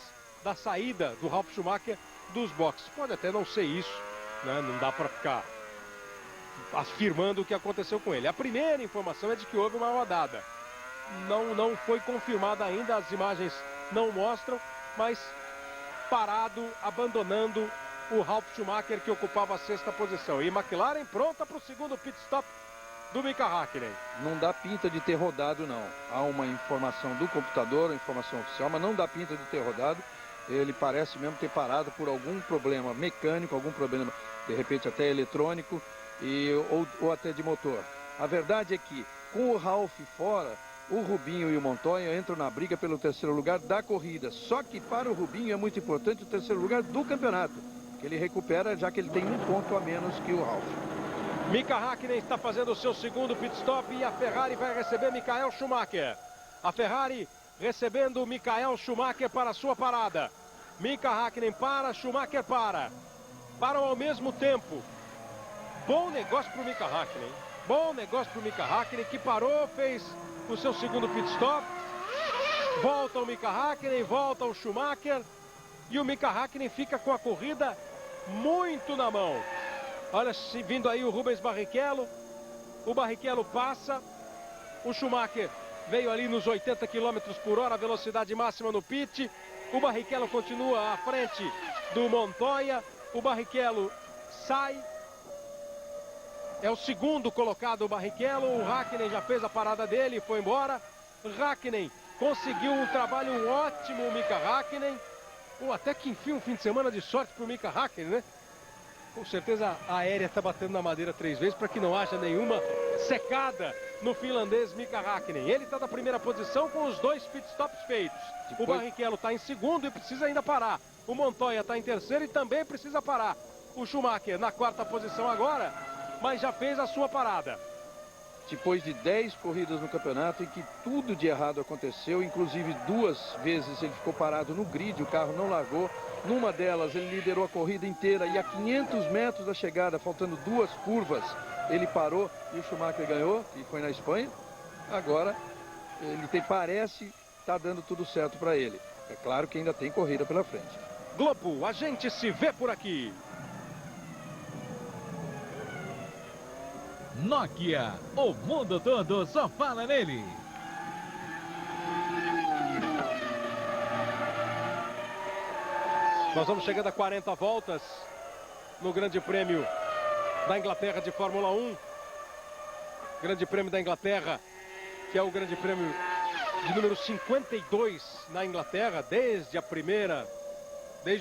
A: da saída do Ralf Schumacher dos boxes. Pode até não ser isso, né? Não dá para ficar afirmando o que aconteceu com ele. A primeira informação é de que houve uma rodada. Não foi confirmada ainda, as imagens não mostram, mas parado, abandonando o Ralf Schumacher, que ocupava a 6ª posição. E McLaren pronta para o segundo pit stop do Mika Häkkinen.
C: Não dá pinta de ter rodado, não. Há uma informação do computador, informação oficial, mas não dá pinta de ter rodado. Ele parece mesmo ter parado por algum problema mecânico, algum problema, de repente, até eletrônico ou até de motor. A verdade é que, com o Ralf fora, o Rubinho e o Montoya entram na briga pelo 3º lugar da corrida. Só que para o Rubinho é muito importante o 3º lugar do campeonato, que ele recupera, já que ele tem 1 ponto a menos que o Ralf.
A: Mika Häkkinen está fazendo o seu segundo pit stop e a Ferrari vai receber Michael Schumacher. A Ferrari recebendo o Michael Schumacher para a sua parada. Mika Häkkinen para, Schumacher para. Param ao mesmo tempo. Bom negócio para o Mika Häkkinen. Bom negócio para o Mika Häkkinen, que parou, fez o seu segundo pit stop. Volta o Mika Häkkinen, volta o Schumacher. E o Mika Häkkinen fica com a corrida muito na mão. Olha, vindo aí o Rubens Barrichello. O Barrichello passa. O Schumacher veio ali nos 80 km por hora, velocidade máxima no pit. O Barrichello continua à frente do Montoya. O Barrichello sai. É o segundo colocado o Barrichello. O Häkkinen já fez a parada dele e foi embora. Häkkinen conseguiu um trabalho ótimo, o Mika Häkkinen. Até que enfim, um fim de semana de sorte para o Mika Häkkinen, né? Com certeza a aérea está batendo na madeira 3 vezes para que não haja nenhuma secada no finlandês Mika Häkkinen. Ele está na primeira posição com os 2 pitstops feitos. O Barrichello está em segundo e precisa ainda parar. O Montoya está em terceiro e também precisa parar. O Schumacher na 4ª posição agora, mas já fez a sua parada.
C: Depois de 10 corridas no campeonato em que tudo de errado aconteceu, inclusive 2 vezes ele ficou parado no grid, o carro não largou. Numa delas ele liderou a corrida inteira e a 500 metros da chegada, faltando 2 curvas, ele parou e o Schumacher ganhou, e foi na Espanha. Agora ele parece estar dando tudo certo para ele. É claro que ainda tem corrida pela frente.
A: Globo, a gente se vê por aqui.
D: Nokia, o mundo todo só fala nele.
A: Nós vamos chegando a 40 voltas no Grande Prêmio da Inglaterra de Fórmula 1. Grande Prêmio da Inglaterra, que é o Grande Prêmio de número 52 na Inglaterra, desde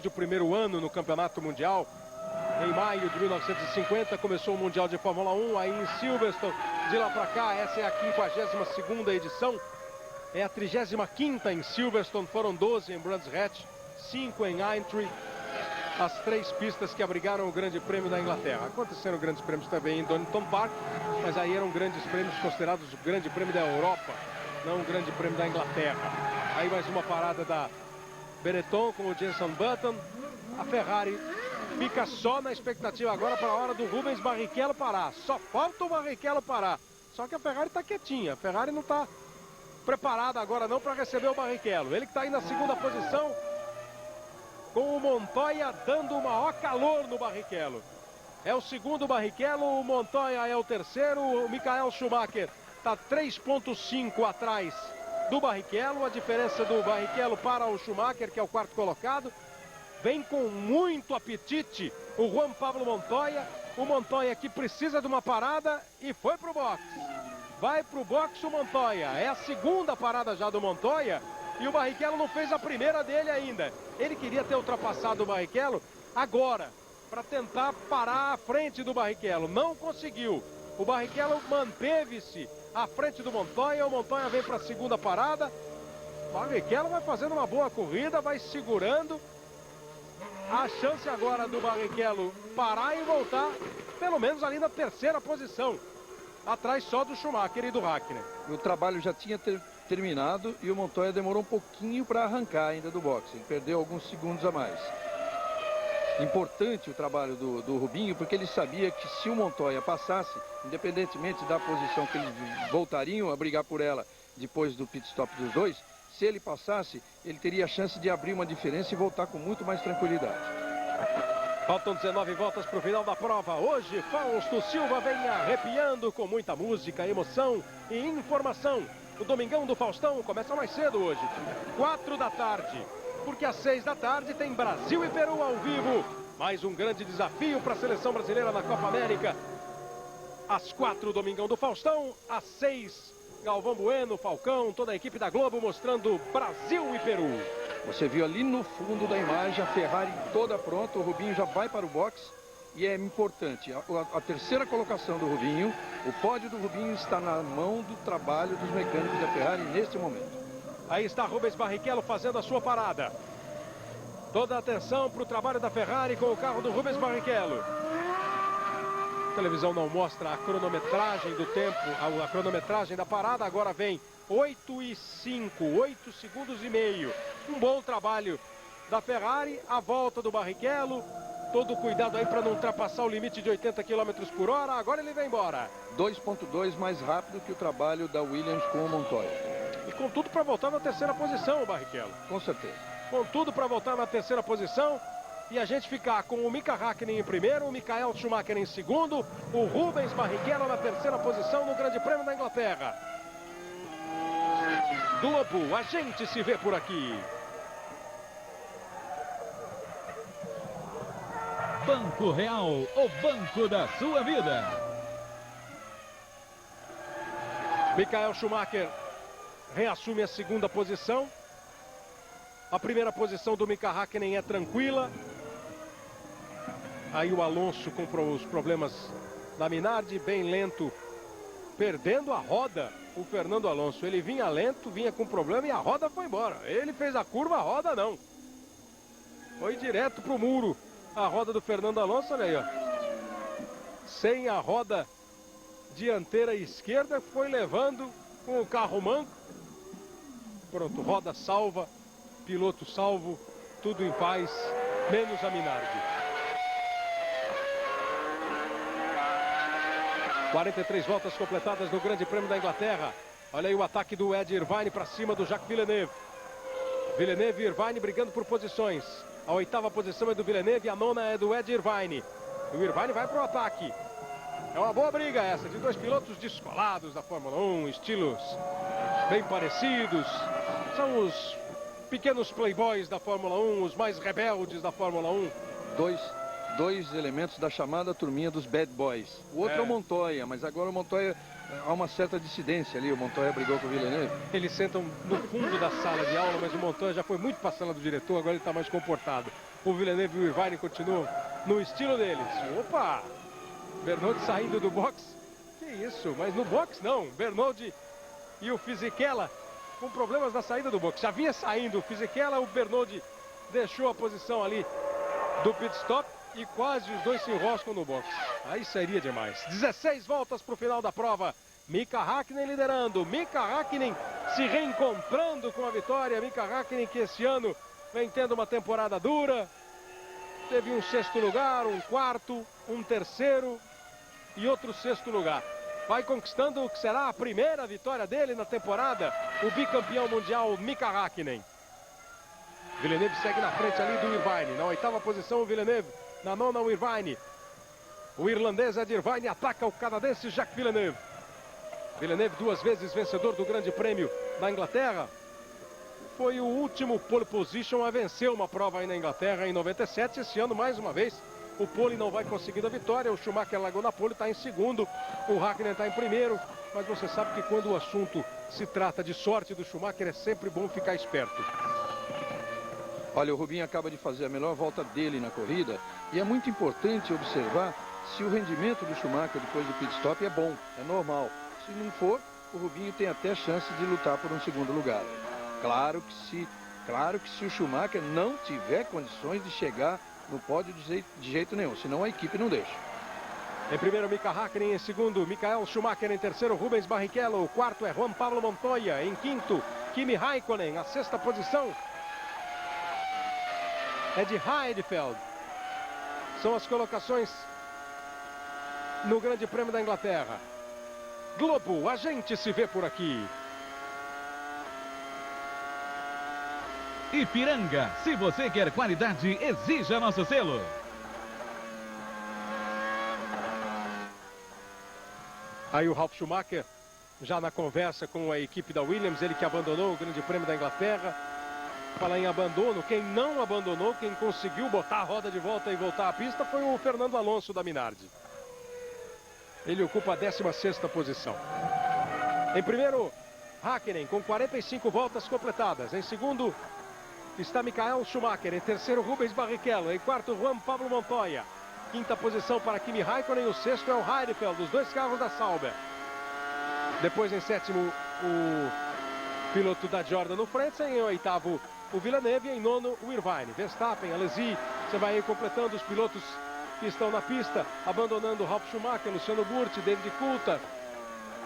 A: o primeiro ano no Campeonato Mundial. Em maio de 1950 começou o Mundial de Fórmula 1, aí em Silverstone. De lá para cá, essa é a 52ª edição. É a 35ª em Silverstone, foram 12 em Brands Hatch, 5 em Aintree. As 3 pistas que abrigaram o Grande Prêmio da Inglaterra. Aconteceram grandes prêmios também em Donington Park, mas aí eram grandes prêmios considerados o Grande Prêmio da Europa, não o Grande Prêmio da Inglaterra. Aí mais uma parada da Benetton com o Jenson Button. A Ferrari fica só na expectativa agora para a hora do Rubens Barrichello parar. Só falta o Barrichello parar. Só que a Ferrari está quietinha. A Ferrari não está preparada agora não para receber o Barrichello. Ele que está aí na 2ª posição, com o Montoya dando o maior calor no Barrichello. É o segundo Barrichello, o Montoya é o terceiro. O Michael Schumacher está 3,5 atrás do Barrichello. A diferença do Barrichello para o Schumacher, que é o quarto colocado. Vem com muito apetite o Juan Pablo Montoya. O Montoya que precisa de uma parada e foi pro box. Vai pro box o Montoya. É a segunda parada já do Montoya. E o Barrichello não fez a primeira dele ainda. Ele queria ter ultrapassado o Barrichello agora, para tentar parar à frente do Barrichello. Não conseguiu. O Barrichello manteve-se à frente do Montoya. O Montoya vem para a segunda parada. O Barrichello vai fazendo uma boa corrida, vai segurando. A chance agora do Barrichello parar e voltar, pelo menos ali na terceira posição. Atrás só do Schumacher e do Hakkinen.
C: O trabalho já tinha terminado e o Montoya demorou um pouquinho para arrancar ainda do boxe. Ele perdeu alguns segundos a mais. Importante o trabalho do Rubinho, porque ele sabia que se o Montoya passasse, independentemente da posição que eles voltariam a brigar por ela depois do pit stop dos dois, se ele passasse, ele teria a chance de abrir uma diferença e voltar com muito mais tranquilidade.
A: Faltam 19 voltas para o final da prova. Hoje, Fausto Silva vem arrepiando com muita música, emoção e informação. O Domingão do Faustão começa mais cedo hoje, 4 da tarde. Porque às 6 da tarde tem Brasil e Peru ao vivo. Mais um grande desafio para a seleção brasileira na Copa América. Às 4, Domingão do Faustão. Às 6, Galvão Bueno, Falcão, toda a equipe da Globo mostrando Brasil e Peru.
C: Você viu ali no fundo da imagem a Ferrari toda pronta. O Rubinho já vai para o box. E é importante, a terceira colocação do Rubinho, o pódio do Rubinho está na mão do trabalho dos mecânicos da Ferrari neste momento.
A: Aí está Rubens Barrichello fazendo a sua parada. Toda a atenção para o trabalho da Ferrari com o carro do Rubens Barrichello. A televisão não mostra a cronometragem do tempo, a cronometragem da parada. Agora vem 8 e 5, 8 segundos e meio. Um bom trabalho da Ferrari. A volta do Barrichello. Todo cuidado aí para não ultrapassar o limite de 80 km por hora. Agora ele vem embora.
C: 2.2 mais rápido que o trabalho da Williams com o Montoya.
A: E com tudo para voltar na terceira posição, o Barrichello.
C: Com certeza.
A: Com tudo para voltar na terceira posição. E a gente ficar com o Mika Hakkinen em primeiro, o Michael Schumacher em segundo, o Rubens Barrichello na terceira posição no Grande Prêmio da Inglaterra. Globo, a gente se vê por aqui.
D: Banco Real, o banco da sua vida.
A: Michael Schumacher reassume a segunda posição. A primeira posição do Mika Hakkinen é tranquila. Aí o Alonso com os problemas da Minardi, bem lento, perdendo a roda. O Fernando Alonso, ele vinha lento, vinha com problema e a roda foi embora. Ele fez a curva, a roda não. Foi direto pro muro. A roda do Fernando Alonso, olha aí, ó. Sem a roda dianteira esquerda, foi levando com o carro manco. Pronto, roda salva, piloto salvo, tudo em paz, menos a Minardi. 43 voltas completadas no Grande Prêmio da Inglaterra. Olha aí o ataque do Ed Irvine para cima do Jacques Villeneuve. Villeneuve e Irvine brigando por posições. A oitava posição é do Villeneuve e a nona é do Ed Irvine. O Irvine vai para o ataque. É uma boa briga essa, de dois pilotos descolados da Fórmula 1, estilos bem parecidos. São os pequenos playboys da Fórmula 1, os mais rebeldes da Fórmula 1.
C: Dois elementos da chamada turminha dos bad boys. O outro é o Montoya, mas agora o Montoya, há uma certa dissidência ali. O Montoya brigou com o Villeneuve.
A: Eles sentam no fundo da sala de aula, mas o Montoya já foi muito para a sala do diretor, agora ele está mais comportado. O Villeneuve e o Irvine continuam no estilo deles. Opa! Bernoldi saindo do box. Que isso, mas no box não. Bernoldi e o Fisichella com problemas na saída do box. Já vinha saindo o Fisichella, o Bernoldi deixou a posição ali do pit stop e quase os dois se enroscam no box. Aí seria demais. 16 voltas para o final da prova. Mika Hakkinen liderando. Mika Hakkinen se reencontrando com a vitória. Mika Hakkinen que esse ano vem tendo uma temporada dura. Teve um sexto lugar, um quarto, um terceiro e outro sexto lugar. Vai conquistando o que será a primeira vitória dele na temporada. O bicampeão mundial Mika Hakkinen. Villeneuve segue na frente ali do Irvine. Na oitava posição o Villeneuve. Na nona o Irvine. O irlandês Ed Irvine ataca o canadense Jacques Villeneuve. Villeneuve, 2 vezes vencedor do Grande Prêmio da Inglaterra, foi o último pole position a vencer uma prova aí na Inglaterra em 97. Esse ano, mais uma vez, o pole não vai conseguindo a vitória. O Schumacher largou na pole, está em segundo. O Hakkinen está em primeiro. Mas você sabe que quando o assunto se trata de sorte do Schumacher, é sempre bom ficar esperto.
C: Olha, o Rubinho acaba de fazer a melhor volta dele na corrida. E é muito importante observar se o rendimento do Schumacher depois do pit stop é bom, é normal. Se não for, o Rubinho tem até chance de lutar por um segundo lugar. Claro que se o Schumacher não tiver condições de chegar no pódio de jeito nenhum, senão a equipe não deixa.
A: Em primeiro, Mika Hakkinen. Em segundo, Michael Schumacher. Em terceiro, Rubens Barrichello. O quarto é Juan Pablo Montoya. Em quinto, Kimi Raikkonen. A sexta posição é de Heidfeld. São as colocações no Grande Prêmio da Inglaterra. Globo, a gente se vê por aqui.
D: Ipiranga, se você quer qualidade, exija nosso selo.
A: Aí o Ralf Schumacher, já na conversa com a equipe da Williams, ele que abandonou o Grande Prêmio da Inglaterra. Falar em abandono, quem não abandonou, quem conseguiu botar a roda de volta e voltar à pista foi o Fernando Alonso da Minardi. Ele ocupa a 16ª posição. Em primeiro, Hakkinen, com 45 voltas completadas. Em segundo, está Michael Schumacher. Em terceiro, Rubens Barrichello. Em quarto, Juan Pablo Montoya. Quinta posição para Kimi Raikkonen. O sexto é o Heidfeld, dos 2 carros da Sauber. Depois, em sétimo, o piloto da Jordan, no Frentzen. Em oitavo, o Villeneuve. Em nono, o Irvine. Verstappen, Alesi. Você vai aí completando os pilotos que estão na pista, abandonando o Ralf Schumacher, Luciano Burti, David Coulthard,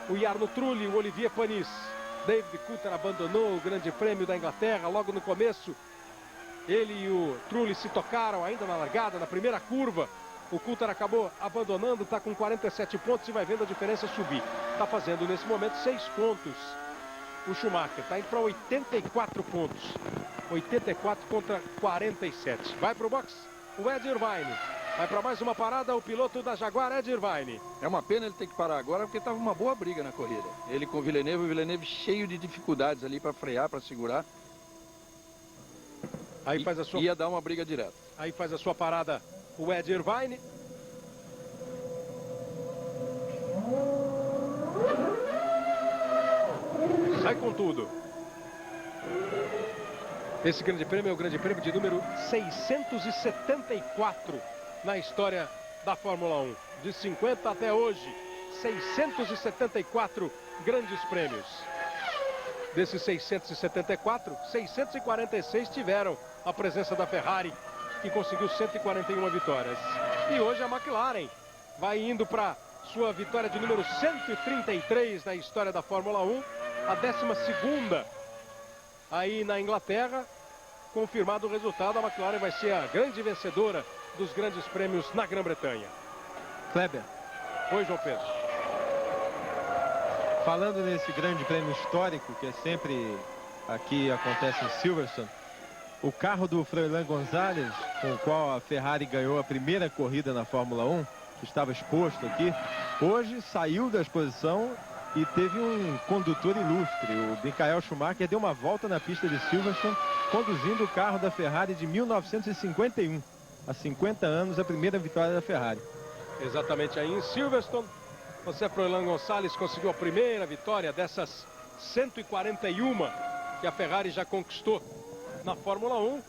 A: o Jarno Trulli, o Olivier Panis. David Coulthard abandonou o Grande Prêmio da Inglaterra logo no começo. Ele e o Trulli se tocaram ainda na largada, na primeira curva. O Coulthard acabou abandonando, está com 47 pontos e vai vendo a diferença subir. Está fazendo nesse momento 6 pontos. O Schumacher está indo para 84 pontos. 84 contra 47. Vai para o box o Ed Irvine. Vai para mais uma parada o piloto da Jaguar, Ed Irvine.
C: É uma pena ele ter que parar agora, porque estava uma boa briga na corrida. Ele com o Villeneuve cheio de dificuldades ali para frear, para segurar.
A: Aí faz a sua...
C: Ia dar uma briga direta.
A: Aí faz a sua parada o Ed Irvine. Sai com tudo. Esse Grande Prêmio é o Grande Prêmio de número 674 na história da Fórmula 1. De 50 até hoje, 674 grandes prêmios. Desses 674, 646 tiveram a presença da Ferrari, que conseguiu 141 vitórias. E hoje a McLaren vai indo para sua vitória de número 133 na história da Fórmula 1, a 12ª aí na Inglaterra. Confirmado o resultado, a McLaren vai ser a grande vencedora dos grandes prêmios na Grã-Bretanha.
B: Kleber.
A: Oi, João Pedro.
B: Falando nesse grande prêmio histórico, que é sempre aqui acontece em Silverstone, o carro do Froilán González, com o qual a Ferrari ganhou a primeira corrida na Fórmula 1, que estava exposto aqui, hoje saiu da exposição e teve um condutor ilustre. O Michael Schumacher deu uma volta na pista de Silverstone, conduzindo o carro da Ferrari de 1951. Há 50 anos, a primeira vitória da Ferrari.
A: Exatamente aí em Silverstone, José Froilán Gonçalves conseguiu a primeira vitória dessas 141 que a Ferrari já conquistou na Fórmula 1.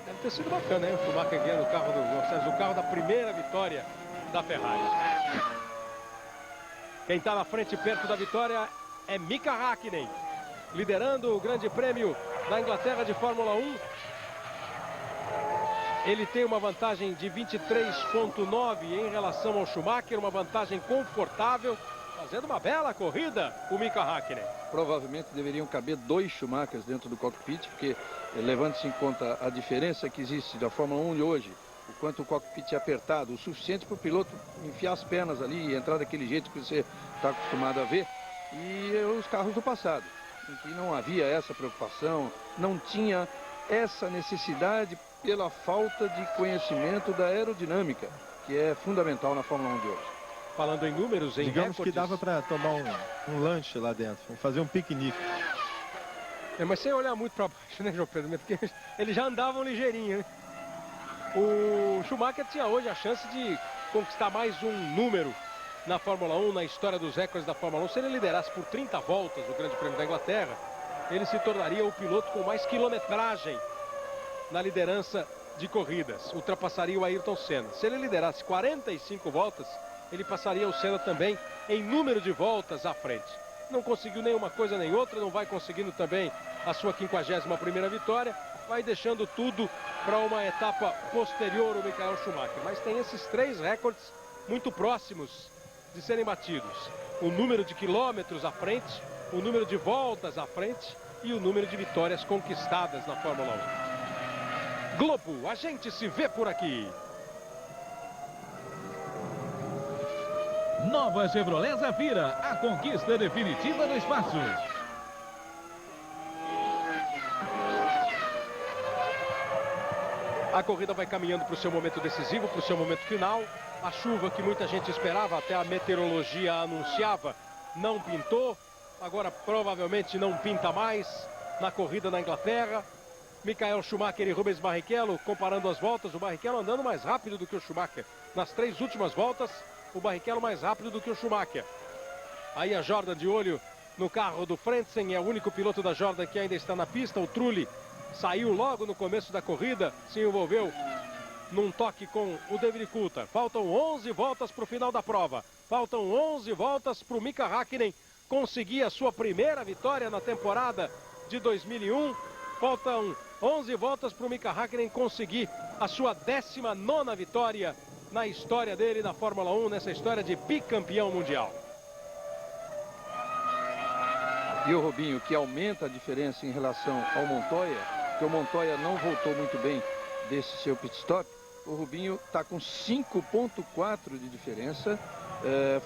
A: Deve ter sido bacana, hein? O Schumacher ganhando o carro do Gonçalves, o carro da primeira vitória da Ferrari. Quem está na frente, perto da vitória, é Mika Hakkinen, liderando o Grande Prêmio da Inglaterra de Fórmula 1. Ele tem uma vantagem de 23,9 em relação ao Schumacher, uma vantagem confortável, fazendo uma bela corrida, o Mika Hakkinen.
C: Provavelmente deveriam caber 2 Schumachers dentro do cockpit, porque levando-se em conta a diferença que existe da Fórmula 1 de hoje, o quanto o cockpit é apertado, o suficiente para o piloto enfiar as pernas ali e entrar daquele jeito que você está acostumado a ver, e os carros do passado, em que não havia essa preocupação, não tinha essa necessidade pela falta de conhecimento da aerodinâmica, que é fundamental na Fórmula 1 de hoje.
A: Falando em números, em
B: Digamos
A: recordes...
B: que dava para tomar um lanche lá dentro, fazer um piquenique.
A: Mas sem olhar muito para baixo, né, João Pedro? Porque eles já andavam ligeirinho, né? O Schumacher tinha hoje a chance de conquistar mais um número na Fórmula 1, na história dos recordes da Fórmula 1. Se ele liderasse por 30 voltas o Grande Prêmio da Inglaterra, ele se tornaria o piloto com mais quilometragem na liderança de corridas. Ultrapassaria o Ayrton Senna. Se ele liderasse 45 voltas, ele passaria o Senna também em número de voltas à frente. Não conseguiu nenhuma coisa nem outra, não vai conseguindo também a sua 51ª vitória, vai deixando tudo para uma etapa posterior o Michael Schumacher. Mas tem esses 3 recordes muito próximos de serem batidos. O número de quilômetros à frente, o número de voltas à frente e o número de vitórias conquistadas na Fórmula 1. Globo, a gente se vê por aqui.
D: Nova Chevrolet Zafira, a conquista definitiva do espaço.
A: A corrida vai caminhando para o seu momento decisivo, para o seu momento final. A chuva que muita gente esperava, até a meteorologia anunciava, não pintou. Agora provavelmente não pinta mais na corrida na Inglaterra. Michael Schumacher e Rubens Barrichello comparando as voltas. O Barrichello andando mais rápido do que o Schumacher. Nas 3 últimas voltas, o Barrichello mais rápido do que o Schumacher. Aí a Jordan de olho no carro do Frentzen, é o único piloto da Jordan que ainda está na pista. O Trulli saiu logo no começo da corrida, se envolveu num toque com o David Coulthard. Faltam 11 voltas para o final da prova. Faltam 11 voltas para o Mika Häkkinen conseguir a sua primeira vitória na temporada de 2001. Faltam 11 voltas para o Mika Häkkinen conseguir a sua 19ª vitória na história dele na Fórmula 1, nessa história de bicampeão mundial.
C: E o Rubinho, que aumenta a diferença em relação ao Montoya, que o Montoya não voltou muito bem desse seu pit stop. O Rubinho está com 5,4 de diferença,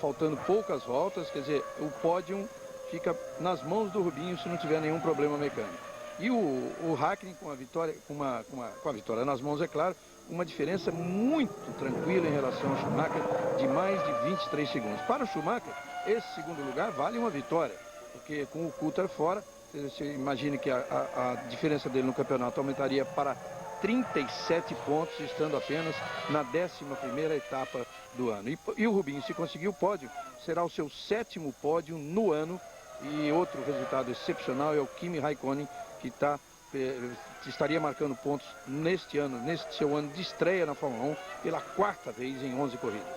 C: faltando poucas voltas, quer dizer, o pódio fica nas mãos do Rubinho se não tiver nenhum problema mecânico. E o Häkkinen com a vitória, com a vitória nas mãos, é claro, uma diferença muito tranquila em relação ao Schumacher, de mais de 23 segundos. Para o Schumacher, esse segundo lugar vale uma vitória, porque com o Coulthard fora, você imagina que a diferença dele no campeonato aumentaria para 37 pontos, estando apenas na 11ª etapa do ano. E o Rubinho, se conseguir o pódio, será o seu 7º pódio no ano. E outro resultado excepcional é o Kimi Raikkonen, que estaria marcando pontos neste seu ano de estreia na Fórmula 1, pela 4ª vez em 11 corridas.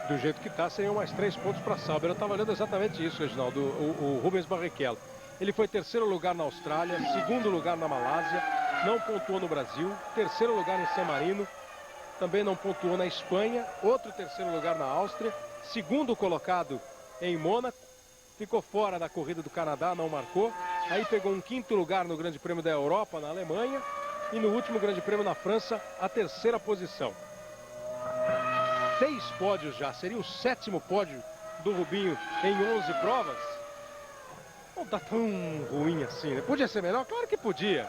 A: Do jeito que está, seriam mais 3 pontos para Sauber. Eu estava olhando exatamente isso, Reginaldo. O Rubens Barrichello. Ele foi 3º lugar na Austrália, 2º lugar na Malásia, não pontuou no Brasil, 3º lugar em San Marino, também não pontuou na Espanha, outro 3º lugar na Áustria, 2º colocado em Mônaco, ficou fora da corrida do Canadá, não marcou, aí pegou um 5º lugar no Grande Prêmio da Europa, na Alemanha, e no último Grande Prêmio na França, a 3ª posição. 6 pódios já, seria o 7º pódio do Rubinho em 11 provas. Não tá tão ruim assim, né? Podia ser melhor? Claro que podia.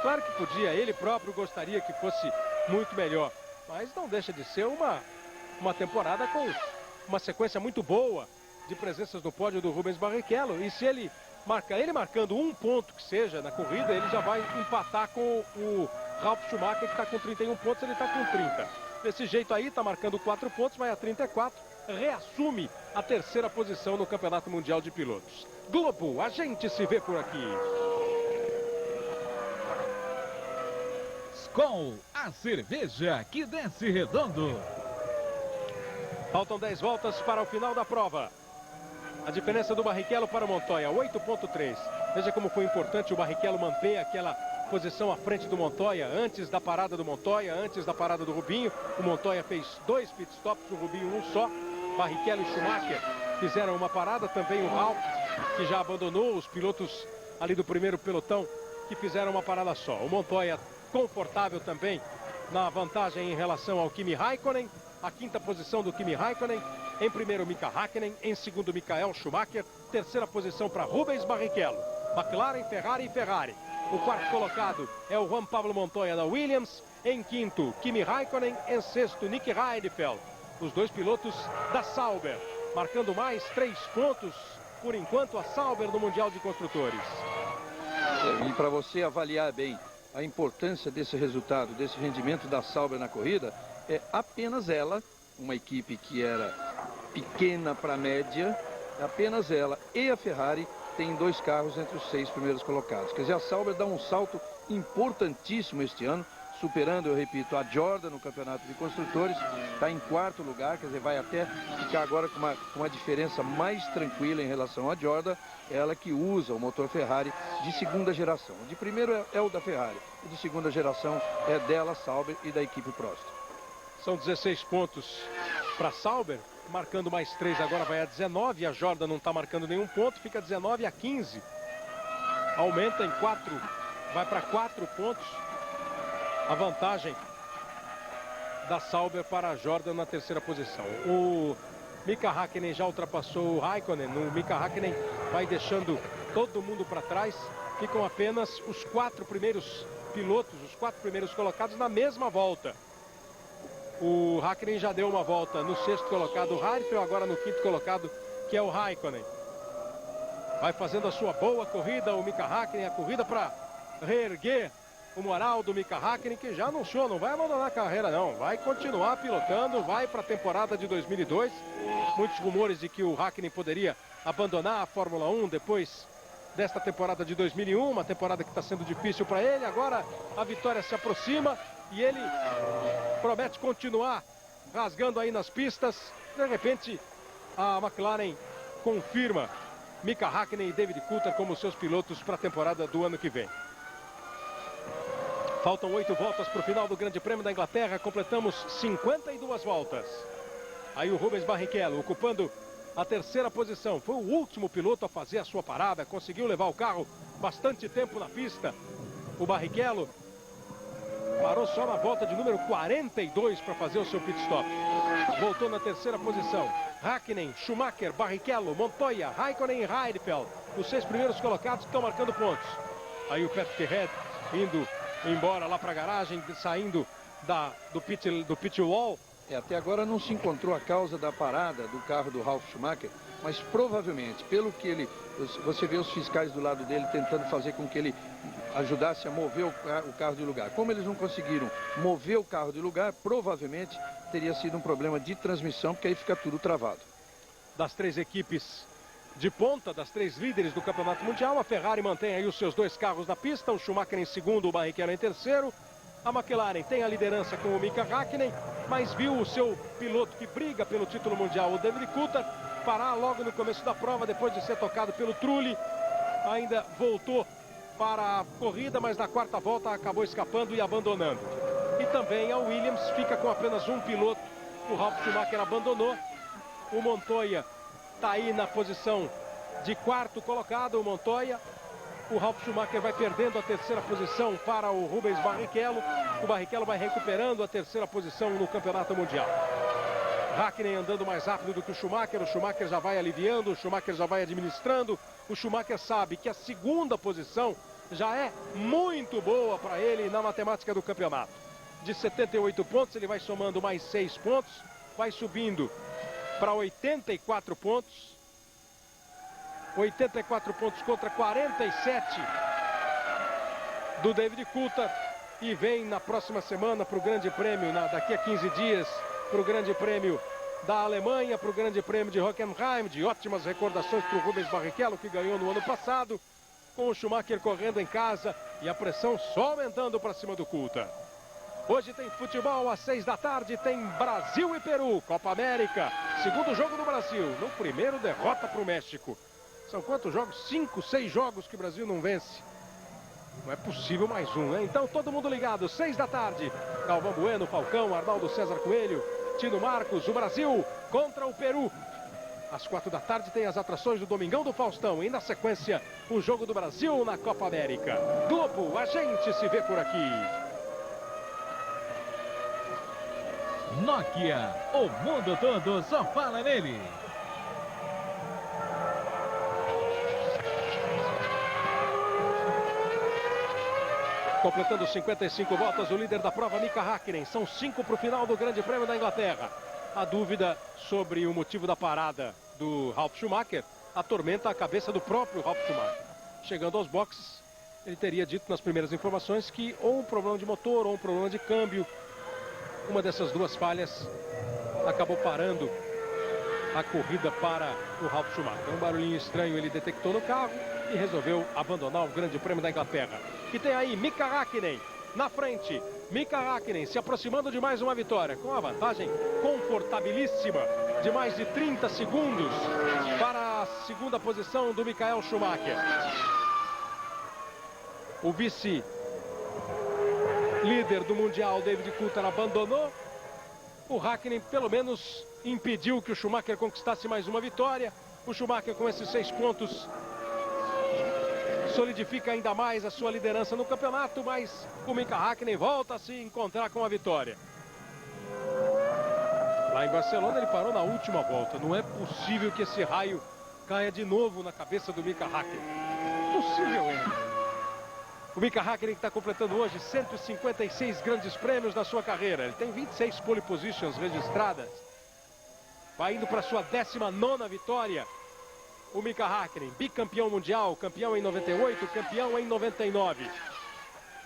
A: Claro que podia. Ele próprio gostaria que fosse muito melhor. Mas não deixa de ser uma temporada com uma sequência muito boa de presenças no pódio do Rubens Barrichello. E se ele marcando um ponto que seja na corrida, ele já vai empatar com o Ralf Schumacher, que está com 31 pontos, ele está com 30. Desse jeito aí, está marcando 4 pontos, vai a 34. Reassume a 3ª posição no Campeonato Mundial de Pilotos. Globo, a gente se vê por aqui.
D: Skol, a cerveja que desce redondo.
A: Faltam 10 voltas para o final da prova. A diferença do Barrichello para o Montoya, 8,3. Veja como foi importante o Barrichello manter aquela posição à frente do Montoya, antes da parada do Montoya, antes da parada do Rubinho. O Montoya fez 2 pitstops, o Rubinho um só. Barrichello e Schumacher fizeram uma parada, também o Ralf, que já abandonou, os pilotos ali do primeiro pelotão, que fizeram uma parada só. O Montoya confortável também na vantagem em relação ao Kimi Raikkonen. A 5ª posição do Kimi Raikkonen. Em primeiro, Mika Häkkinen. Em segundo, Michael Schumacher. 3ª posição para Rubens Barrichello. McLaren, Ferrari e Ferrari. O 4º colocado é o Juan Pablo Montoya da Williams. Em 5º, Kimi Raikkonen. Em 6º, Nick Heidfeld. os dois pilotos da Sauber, marcando mais 3 pontos, por enquanto, a Sauber no Mundial de Construtores.
C: E para você avaliar bem a importância desse resultado, desse rendimento da Sauber na corrida, é apenas ela, uma equipe que era pequena para média, apenas ela e a Ferrari tem 2 carros entre os 6 primeiros colocados. Quer dizer, a Sauber dá um salto importantíssimo este ano, superando, eu repito, a Jordan no campeonato de construtores, está em 4º lugar, quer dizer, vai até ficar agora com uma diferença mais tranquila em relação à Jordan, ela que usa o motor Ferrari de 2ª geração. O de primeiro é o da Ferrari, o de 2ª geração é dela, Sauber, e da equipe Prost.
A: São 16 pontos para a Sauber, marcando mais 3 agora vai a 19, a Jordan não está marcando nenhum ponto, fica 19 a 15. Aumenta em 4, vai para 4 pontos. A vantagem da Sauber para a Jordan na 3ª posição. O Mika Häkkinen já ultrapassou o Raikkonen. O Mika Häkkinen vai deixando todo mundo para trás. Ficam apenas os 4 primeiros pilotos, os 4 primeiros colocados na mesma volta. O Häkkinen já deu uma volta no 6º colocado, o Heidfeld, agora no 5º colocado, que é o Raikkonen. Vai fazendo a sua boa corrida, o Mika Häkkinen, a corrida para reerguer o moral do Mika Häkkinen, que já anunciou, não vai abandonar a carreira não, vai continuar pilotando, vai para a temporada de 2002. Muitos rumores de que o Häkkinen poderia abandonar a Fórmula 1 depois desta temporada de 2001, uma temporada que está sendo difícil para ele. Agora a vitória se aproxima e ele promete continuar rasgando aí nas pistas. De repente a McLaren confirma Mika Häkkinen e David Coulthard como seus pilotos para a temporada do ano que vem. Faltam 8 voltas para o final do Grande Prêmio da Inglaterra. Completamos 52 voltas. Aí o Rubens Barrichello ocupando a 3ª posição. Foi o último piloto a fazer a sua parada. Conseguiu levar o carro bastante tempo na pista. O Barrichello parou só na volta de número 42 para fazer o seu pit stop. Voltou na 3ª posição. Häkkinen, Schumacher, Barrichello, Montoya, Raikkonen e Heidfeld. Os 6 primeiros colocados que estão marcando pontos. Aí o Patrick Head indo embora lá para a garagem, saindo do pit wall.
C: Até agora não se encontrou a causa da parada do carro do Ralf Schumacher, mas provavelmente, pelo que você vê os fiscais do lado dele tentando fazer com que ele ajudasse a mover o carro de lugar. Como eles não conseguiram mover o carro de lugar, provavelmente teria sido um problema de transmissão, porque aí fica tudo travado.
A: Das 3 equipes de ponta, das 3 líderes do Campeonato Mundial, a Ferrari mantém aí os seus 2 carros na pista, o Schumacher em 2º, o Barrichello em 3º. A McLaren tem a liderança com o Mika Häkkinen, mas viu o seu piloto que briga pelo título mundial, o David Coulthard, parar logo no começo da prova, depois de ser tocado pelo Trulli. Ainda voltou para a corrida, mas na 4ª volta acabou escapando e abandonando. E também a Williams fica com apenas um piloto, o Ralf Schumacher abandonou. O Montoya está aí na posição de 4º colocado, o Montoya. O Ralf Schumacher vai perdendo a 3ª posição para o Rubens Barrichello. O Barrichello vai recuperando a 3ª posição no Campeonato Mundial. Häkkinen andando mais rápido do que o Schumacher já vai aliviando, o Schumacher já vai administrando. O Schumacher sabe que a 2ª posição já é muito boa para ele na matemática do campeonato. De 78 pontos, ele vai somando mais 6 pontos, vai subindo para 84 pontos. 84 pontos contra 47 do David Coulthard. E vem na próxima semana para o Grande Prêmio, daqui a 15 dias, para o Grande Prêmio da Alemanha, para o Grande Prêmio de Hockenheim, de ótimas recordações para o Rubens Barrichello, que ganhou no ano passado, com o Schumacher correndo em casa e a pressão só aumentando para cima do Coulthard. Hoje tem futebol às 6 da tarde, tem Brasil e Peru, Copa América, 2º jogo do Brasil. No primeiro, derrota para o México. São quantos jogos? 5, 6 jogos que o Brasil não vence. Não é possível mais um, né? Então todo mundo ligado, 6 da tarde. Galvão Bueno, Falcão, Arnaldo César Coelho, Tino Marcos, o Brasil contra o Peru. Às 4 da tarde tem as atrações do Domingão do Faustão. E na sequência, o jogo do Brasil na Copa América. Globo, a gente se vê por aqui.
D: Nokia, o mundo todo só fala nele.
A: Completando 55 voltas, o líder da prova, Mika Häkkinen. São 5 para o final do Grande Prêmio da Inglaterra. a dúvida sobre o motivo da parada do Ralf Schumacher atormenta a cabeça do próprio Ralf Schumacher. Chegando aos boxes, ele teria dito nas primeiras informações que ou um problema de motor ou um problema de câmbio, uma dessas duas falhas acabou parando a corrida para o Ralf Schumacher. Um barulhinho estranho ele detectou no carro e resolveu abandonar o Grande Prêmio da Inglaterra. E tem aí Mika Häkkinen na frente. Mika Häkkinen se aproximando de mais uma vitória, com a vantagem confortabilíssima de mais de 30 segundos para a segunda posição do Michael Schumacher. O vice-líder do Mundial, David Coulthard, abandonou. O Häkkinen, pelo menos, impediu que o Schumacher conquistasse mais uma vitória. O Schumacher, com esses 6 pontos, solidifica ainda mais a sua liderança no campeonato, mas o Mika Häkkinen volta a se encontrar com a vitória. Lá em Barcelona ele parou na última volta. Não é possível que esse raio caia de novo na cabeça do Mika Häkkinen. Possível é. O Mika Häkkinen que está completando hoje 156 grandes prêmios na sua carreira. Ele tem 26 pole positions registradas. Vai indo para a sua 19ª vitória. O Mika Häkkinen, bicampeão mundial, campeão em 98, campeão em 99.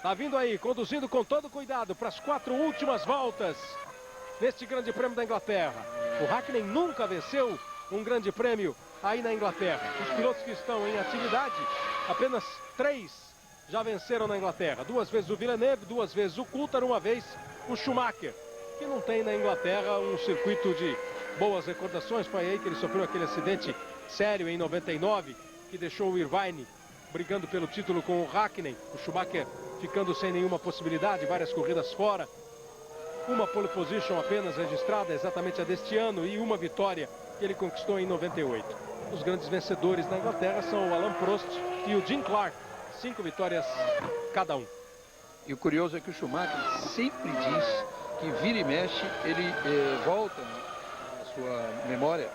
A: Tá vindo aí, conduzindo com todo cuidado para as 4 últimas voltas neste Grande Prêmio da Inglaterra. O Häkkinen nunca venceu um Grande Prêmio aí na Inglaterra. Os pilotos que estão em atividade, apenas 3 já venceram na Inglaterra. 2 vezes o Villeneuve, 2 vezes o Coulthard, 1 vez o Schumacher, que não tem na Inglaterra um circuito de boas recordações. Foi aí que ele sofreu aquele acidente sério em 99, que deixou o Irvine brigando pelo título com o Häkkinen. O Schumacher ficando sem nenhuma possibilidade, várias corridas fora. Uma pole position apenas registrada, exatamente a deste ano, e uma vitória que ele conquistou em 98. Os grandes vencedores na Inglaterra são o Alain Prost e o Jim Clark. 5 vitórias cada um.
C: E o curioso é que o Schumacher sempre diz que vira e mexe, ele volta na sua memória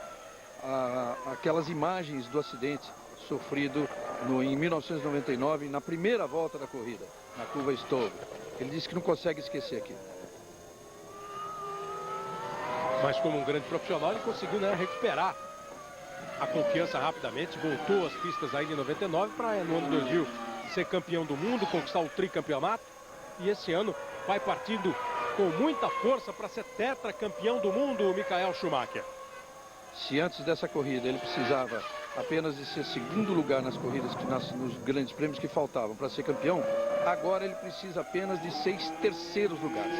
C: aquelas imagens do acidente sofrido em 1999, na primeira volta da corrida, na curva Stowe. Ele diz que não consegue esquecer aquilo.
A: Mas como um grande profissional, ele conseguiu, né, recuperar a confiança rapidamente, voltou às pistas aí em 99 para no ano 2000 ser campeão do mundo, conquistar o tricampeonato, e esse ano vai partindo com muita força para ser tetracampeão do mundo, o Michael Schumacher.
C: Se antes dessa corrida ele precisava apenas de ser segundo lugar nas corridas, nos grandes prêmios que faltavam para ser campeão, agora ele precisa apenas de 6 terceiros lugares.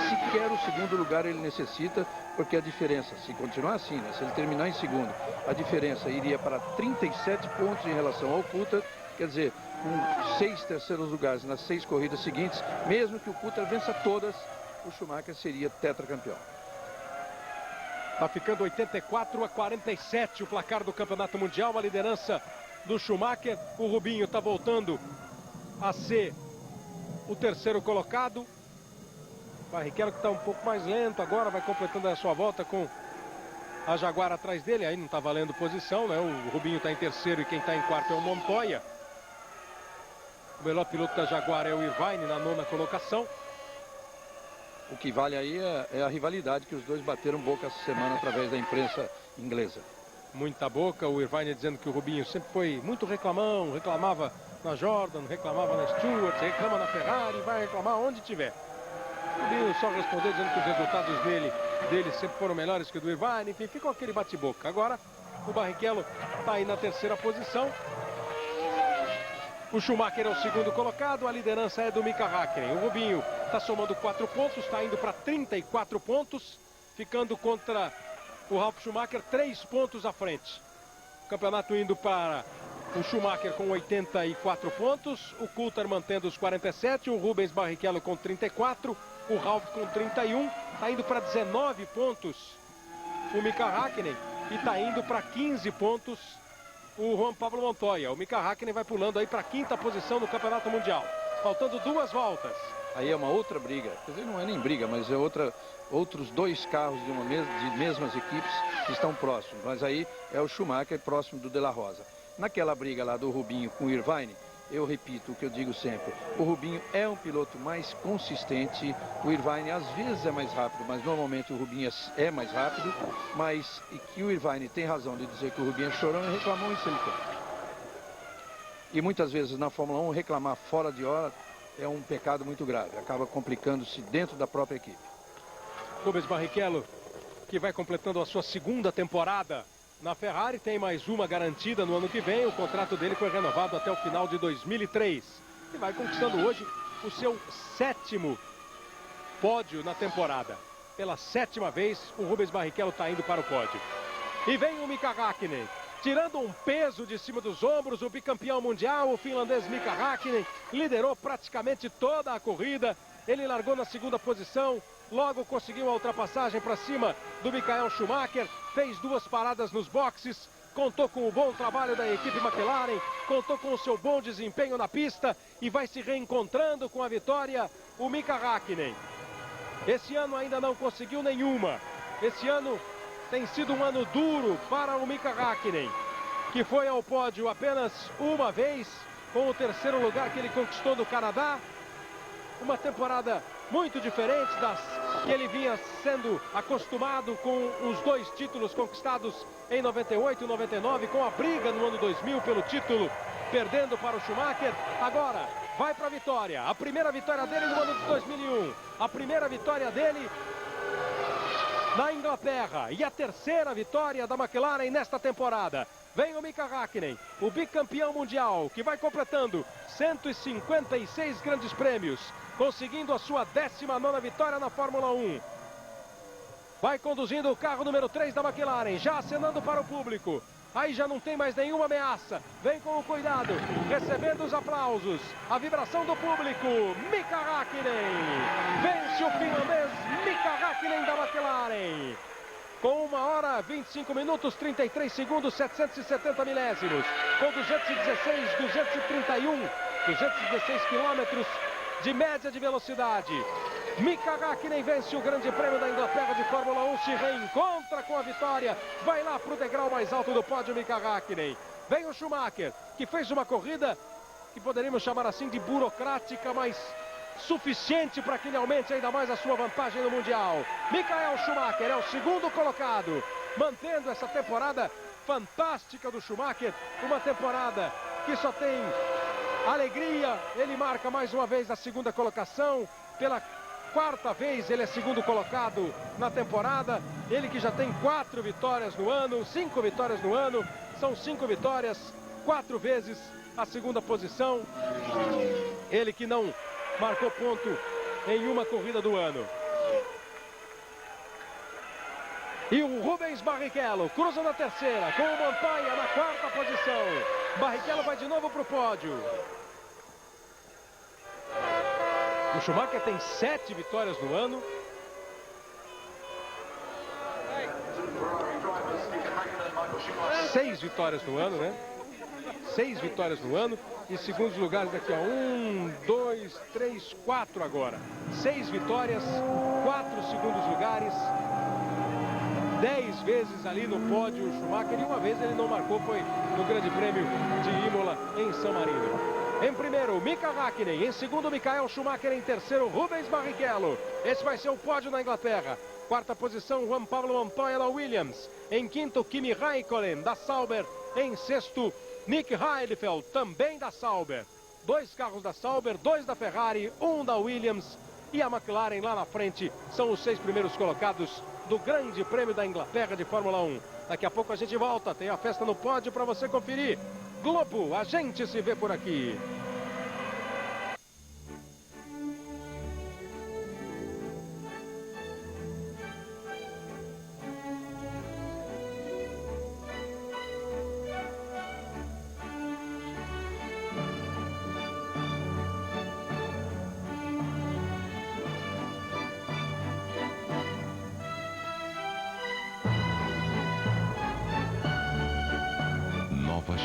C: Sequer o segundo lugar ele necessita, porque a diferença, se continuar assim, né, se ele terminar em segundo, a diferença iria para 37 pontos em relação ao Coulthard. Quer dizer, com 6 terceiros lugares nas 6 corridas seguintes, mesmo que o Coulthard vença todas, o Schumacher seria tetracampeão.
A: Está ficando 84-47 o placar do Campeonato Mundial, a liderança do Schumacher. O Rubinho está voltando a ser o terceiro colocado. O Barrichello que está um pouco mais lento agora, vai completando a sua volta com a Jaguar atrás dele. Aí não está valendo posição, né? O Rubinho está em terceiro e quem está em quarto é o Montoya. O melhor piloto da Jaguar é o Irvine na 9ª colocação.
C: O que vale aí é a rivalidade que os dois bateram boca essa semana através da imprensa inglesa.
A: Muita boca, o Irvine dizendo que o Rubinho sempre foi muito reclamão, reclamava na Jordan, reclamava na Stewart, reclama na Ferrari, vai reclamar onde tiver. O Rubinho só respondeu dizendo que os resultados dele sempre foram melhores que o do Irvine, enfim, ficou aquele bate-boca. Agora o Barrichello está aí na terceira posição. O Schumacher é o segundo colocado, a liderança é do Mika Häkkinen. O Rubinho está somando 4 pontos, está indo para 34 pontos, ficando contra o Ralf Schumacher 3 pontos à frente. O campeonato indo para o Schumacher com 84 pontos, o Coulthard mantendo os 47, o Rubens Barrichello com 34, o Ralf com 31, está indo para 19 pontos o Mika Häkkinen e está indo para 15 pontos o Juan Pablo Montoya. O Mika Häkkinen vai pulando aí para a 5ª posição no Campeonato Mundial, faltando 2 voltas.
C: Aí é uma outra briga, quer dizer, não é nem briga, mas é outros 2 carros de mesmas equipes que estão próximos. Mas aí é o Schumacher próximo do De La Rosa. Naquela briga lá do Rubinho com o Irvine, eu repito o que eu digo sempre, o Rubinho é um piloto mais consistente, o Irvine às vezes é mais rápido, mas normalmente o Rubinho é mais rápido, mas e que o Irvine tem razão de dizer que o Rubinho é chorão e reclamou isso ele tem. E muitas vezes na Fórmula 1 reclamar fora de hora é um pecado muito grave, acaba complicando-se dentro da própria equipe.
A: Rubens Barrichello, que vai completando a sua segunda temporada na Ferrari, tem mais uma garantida no ano que vem. O contrato dele foi renovado até o final de 2003. E vai conquistando hoje o seu 7º pódio na temporada. Pela 7ª vez, o Rubens Barrichello está indo para o pódio. E vem o Mika Häkkinen, tirando um peso de cima dos ombros. O bicampeão mundial, o finlandês Mika Häkkinen, liderou praticamente toda a corrida. Ele largou na 2ª posição. Logo conseguiu a ultrapassagem para cima do Michael Schumacher, fez 2 paradas nos boxes, contou com o bom trabalho da equipe McLaren, contou com o seu bom desempenho na pista e vai se reencontrando com a vitória o Mika Häkkinen. Esse ano ainda não conseguiu nenhuma. Esse ano tem sido um ano duro para o Mika Häkkinen, que foi ao pódio apenas uma vez, com o 3º lugar que ele conquistou no Canadá. Uma temporada muito diferente das que ele vinha sendo acostumado, com os 2 títulos conquistados em 98 e 99, com a briga no ano 2000 pelo título, perdendo para o Schumacher. Agora vai para a vitória, a primeira vitória dele no ano de 2001, a primeira vitória dele na Inglaterra e a 3ª vitória da McLaren nesta temporada. Vem o Mika Häkkinen, o bicampeão mundial, que vai completando 156 grandes prêmios, conseguindo a sua 19ª vitória na Fórmula 1. Vai conduzindo o carro número 3 da McLaren, já acenando para o público. Aí já não tem mais nenhuma ameaça. Vem com o cuidado, recebendo os aplausos, a vibração do público. Mika Häkkinen vence o finlandês Mika Häkkinen da McLaren. Com 1 hora, 25 minutos, 33 segundos, 770 milésimos. Com 216, 231, 216 quilômetros de média de velocidade. Mika Häkkinen vence o Grande Prêmio da Inglaterra de Fórmula 1, se reencontra com a vitória, vai lá para o degrau mais alto do pódio, Mika Häkkinen. Vem o Schumacher, que fez uma corrida que poderíamos chamar assim de burocrática, mas suficiente para que ele aumente ainda mais a sua vantagem no Mundial. Michael Schumacher é o 2º colocado, mantendo essa temporada fantástica do Schumacher, uma temporada que só tem alegria. Ele marca mais uma vez a 2ª colocação, pela 4ª vez ele é 2º colocado na temporada. Ele que já tem 4 vitórias no ano, 5 vitórias no ano, são 5 vitórias, 4 vezes a 2ª posição. Ele que não marcou ponto em uma corrida do ano. E o Rubens Barrichello cruza na 3ª, com o Montoya na 4ª posição. Barrichello vai de novo para o pódio. O Schumacher tem 7 vitórias no ano. Seis vitórias no ano, né? 6 vitórias no ano. E segundos lugares daqui a 1, 2, 3, 4 agora. 6 vitórias, 4 segundos lugares. 10 vezes ali no pódio o Schumacher, e uma vez ele não marcou, foi no Grande Prêmio de Imola em San Marino. Em primeiro, Mika Häkkinen. Em segundo, Michael Schumacher. Em terceiro, Rubens Barrichello. Esse vai ser o pódio na Inglaterra. 4ª posição, Juan Pablo Montoya da Williams. Em quinto, Kimi Räikkönen da Sauber. Em sexto, Nick Heidfeld, também da Sauber. 2 carros da Sauber, 2 da Ferrari, 1 da Williams. E a McLaren lá na frente são os 6 primeiros colocados do Grande Prêmio da Inglaterra de Fórmula 1. Daqui a pouco a gente volta, tem a festa no pódio para você conferir. Globo, a gente se vê por aqui.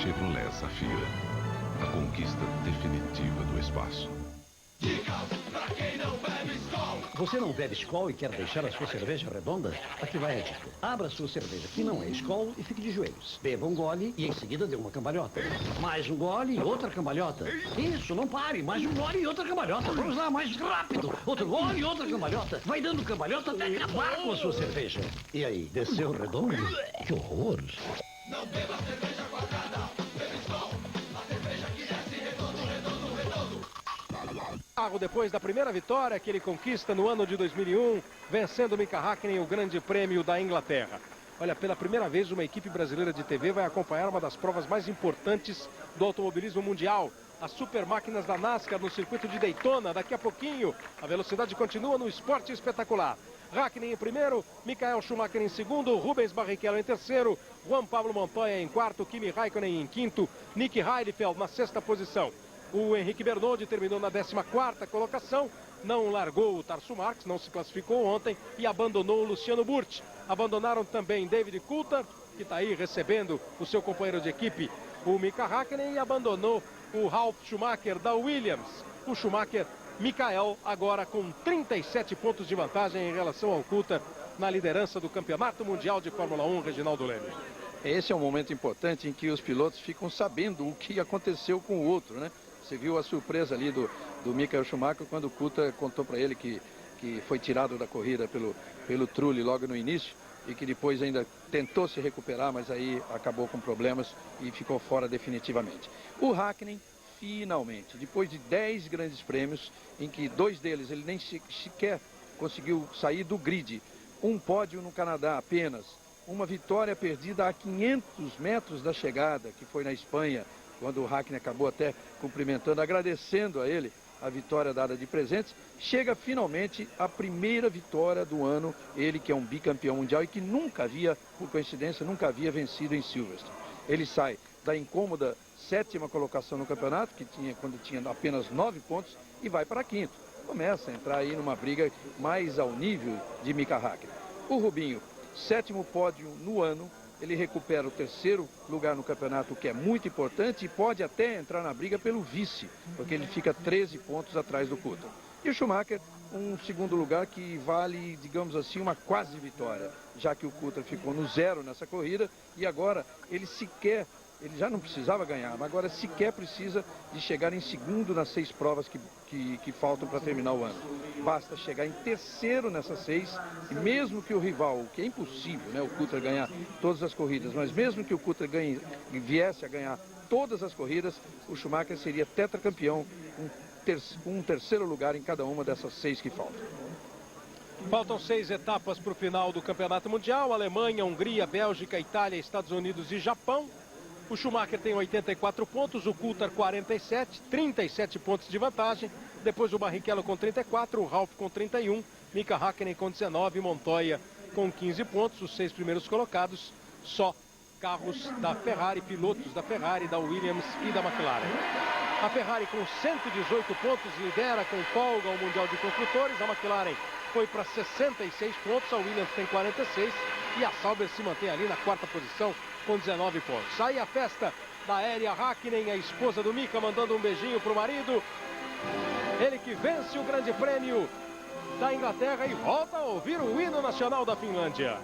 F: Chevrolet Zafira, a conquista definitiva do espaço. Você não bebe Skol e quer deixar a sua cerveja redonda? Aqui vai a dica. Abra a sua cerveja, que não é Skol, e fique de joelhos. Beba um gole e em seguida dê uma cambalhota. Mais um gole e outra cambalhota. Isso, não pare. Mais um gole e outra cambalhota. Vamos lá, mais rápido. Outro gole e outra cambalhota. Vai dando cambalhota até acabar com a sua cerveja. E aí, desceu redondo? Que horror. Não beba cerveja quadrada. Beba Skol. A cerveja que desce redondo, redondo, redondo.
A: Depois da primeira vitória que ele conquista no ano de 2001, vencendo Mika Häkkinen o Grande Prêmio da Inglaterra. Olha, pela primeira vez uma equipe brasileira de TV vai acompanhar uma das provas mais importantes do automobilismo mundial. As super máquinas da NASCAR no circuito de Daytona. Daqui a pouquinho a velocidade continua no esporte espetacular. Häkkinen em primeiro, Michael Schumacher em segundo, Rubens Barrichello em terceiro, Juan Pablo Montoya em quarto, Kimi Raikkonen em quinto, Nick Heidfeld na sexta posição. O Henrique Bernoldi terminou na 14ª colocação, não largou o Tarso Marx, não se classificou ontem e abandonou o Luciano Burti. Abandonaram também David Coulthard, que está aí recebendo o seu companheiro de equipe, o Mika Häkkinen, e abandonou o Ralf Schumacher da Williams. O Schumacher, Michael, agora com 37 pontos de vantagem em relação ao Coulthard na liderança do Campeonato Mundial de Fórmula 1, Reginaldo Leme.
C: Esse é um momento importante em que os pilotos ficam sabendo o que aconteceu com o outro, né? Você viu a surpresa ali do Michael Schumacher quando o Coulthard contou para ele que foi tirado da corrida pelo Trulli logo no início e que depois ainda tentou se recuperar, mas aí acabou com problemas e ficou fora definitivamente. O Häkkinen, finalmente, depois de 10 grandes prêmios, em que 2 deles ele nem sequer conseguiu sair do grid, um pódio no Canadá apenas, uma vitória perdida a 500 metros da chegada, que foi na Espanha, quando o Häkkinen acabou até cumprimentando, agradecendo a ele a vitória dada de presentes, chega finalmente a primeira vitória do ano, ele que é um bicampeão mundial e que nunca havia, por coincidência, nunca havia vencido em Silverstone. Ele sai da incômoda 7ª colocação no campeonato, quando tinha apenas 9 pontos, e vai para a 5ª. Começa a entrar aí numa briga mais ao nível de Mika Häkkinen. O Rubinho, 7º pódio no ano, ele recupera o 3º lugar no campeonato, o que é muito importante, e pode até entrar na briga pelo vice, porque ele fica 13 pontos atrás do Coulthard. E o Schumacher, um 2º lugar que vale, digamos assim, uma quase vitória, já que o Coulthard ficou no 0 nessa corrida, e agora ele já não precisava ganhar, mas agora sequer precisa de chegar em 2º nas 6 provas que faltam para terminar o ano. Basta chegar em 3º nessas 6, e mesmo que o rival, o que é impossível, né, o Coulthard ganhar todas as corridas, mas mesmo que o Coulthard viesse a ganhar todas as corridas, o Schumacher seria tetracampeão, um 3º lugar em cada uma dessas 6 que faltam.
A: Faltam 6 etapas para o final do Campeonato Mundial: Alemanha, Hungria, Bélgica, Itália, Estados Unidos e Japão. O Schumacher tem 84 pontos, o Coulthard 47, 37 pontos de vantagem. Depois o Barrichello com 34, o Ralf com 31, Mika Häkkinen com 19, Montoya com 15 pontos. Os 6 primeiros colocados, só carros da Ferrari, pilotos da Ferrari, da Williams e da McLaren. A Ferrari com 118 pontos lidera com folga o Mundial de Construtores. A McLaren foi para 66 pontos, a Williams tem 46 e a Sauber se mantém ali na 4ª posição com 19 pontos. Sai a festa da Aérea Häkkinen, a esposa do Mika, mandando um beijinho para o marido. Ele que vence o Grande Prêmio da Inglaterra e volta a ouvir o hino nacional da Finlândia.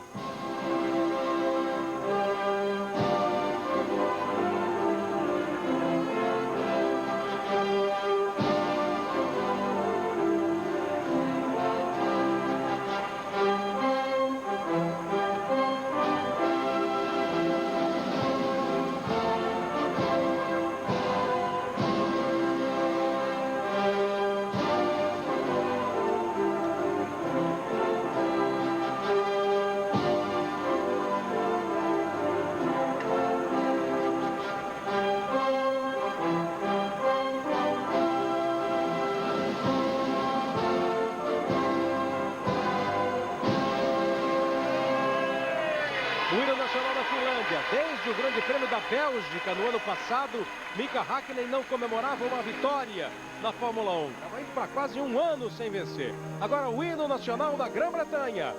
A: Desde o Grande Prêmio da Bélgica no ano passado, Mika Häkkinen não comemorava uma vitória na Fórmula 1. Estava indo para quase um ano sem vencer. Agora o hino nacional da Grã-Bretanha.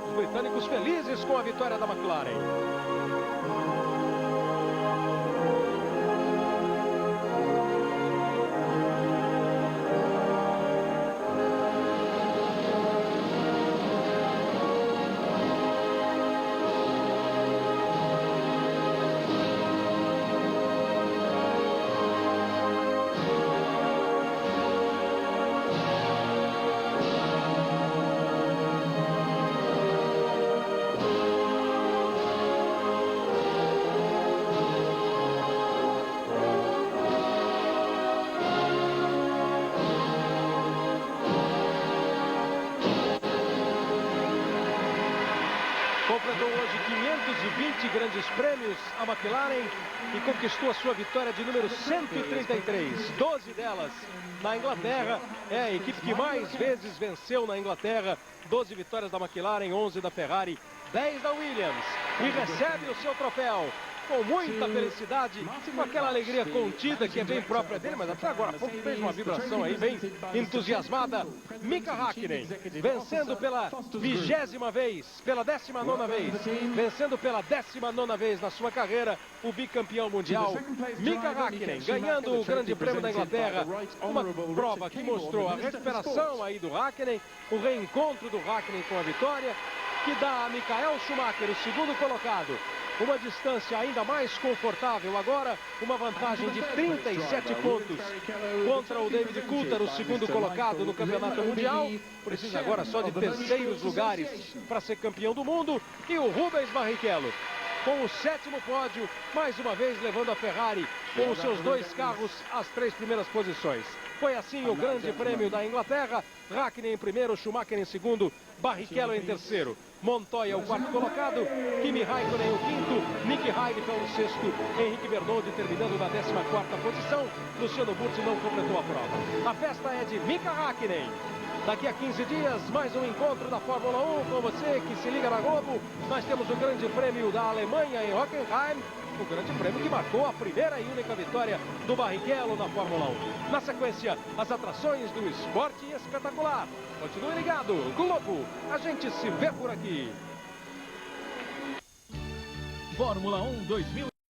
A: Os britânicos felizes com a vitória da McLaren. rodou hoje 520 grandes prêmios a McLaren e conquistou a sua vitória de número 133, 12 delas na Inglaterra. É a equipe que mais vezes venceu na Inglaterra, 12 vitórias da McLaren, 11 da Ferrari, 10 da Williams, e recebe o seu troféu com muita felicidade, com aquela alegria contida que é bem própria dele, mas até agora há pouco fez uma vibração aí bem entusiasmada. Mika Häkkinen, vencendo pela 20ª vez, pela 19ª vez, vencendo pela 19ª vez na sua carreira, o bicampeão mundial. Mika Häkkinen ganhando o Grande Prêmio da Inglaterra, uma prova que mostrou a recuperação aí do Häkkinen, o reencontro do Häkkinen com a vitória, que dá a Michael Schumacher, o segundo colocado, uma distância ainda mais confortável agora, uma vantagem de 37 pontos contra o David Coulthard, o segundo colocado no Campeonato Mundial. Precisa agora só de terceiros lugares para ser campeão do mundo. E o Rubens Barrichello com o 7º pódio, mais uma vez levando a Ferrari com os seus 2 carros às 3 primeiras posições. Foi assim o Grande Prêmio da Inglaterra. Häkkinen em primeiro, Schumacher em segundo, Barrichello em terceiro, Montoya o 4º colocado, Kimi Raikkonen o 5º, Nick Heidfeld o 6º, Henrique Bernoldi terminando na 14ª posição. Luciano Burti não completou a prova. A festa é de Mika Häkkinen. Daqui a 15 dias, mais um encontro da Fórmula 1 com você que se liga na Globo. Nós temos o Grande Prêmio da Alemanha em Hockenheim, o Grande Prêmio que marcou a primeira e única vitória do Barrichello na Fórmula 1. Na sequência, as atrações do esporte espetacular. Continue ligado, Globo, a gente se vê por aqui.
D: Fórmula 1 2000.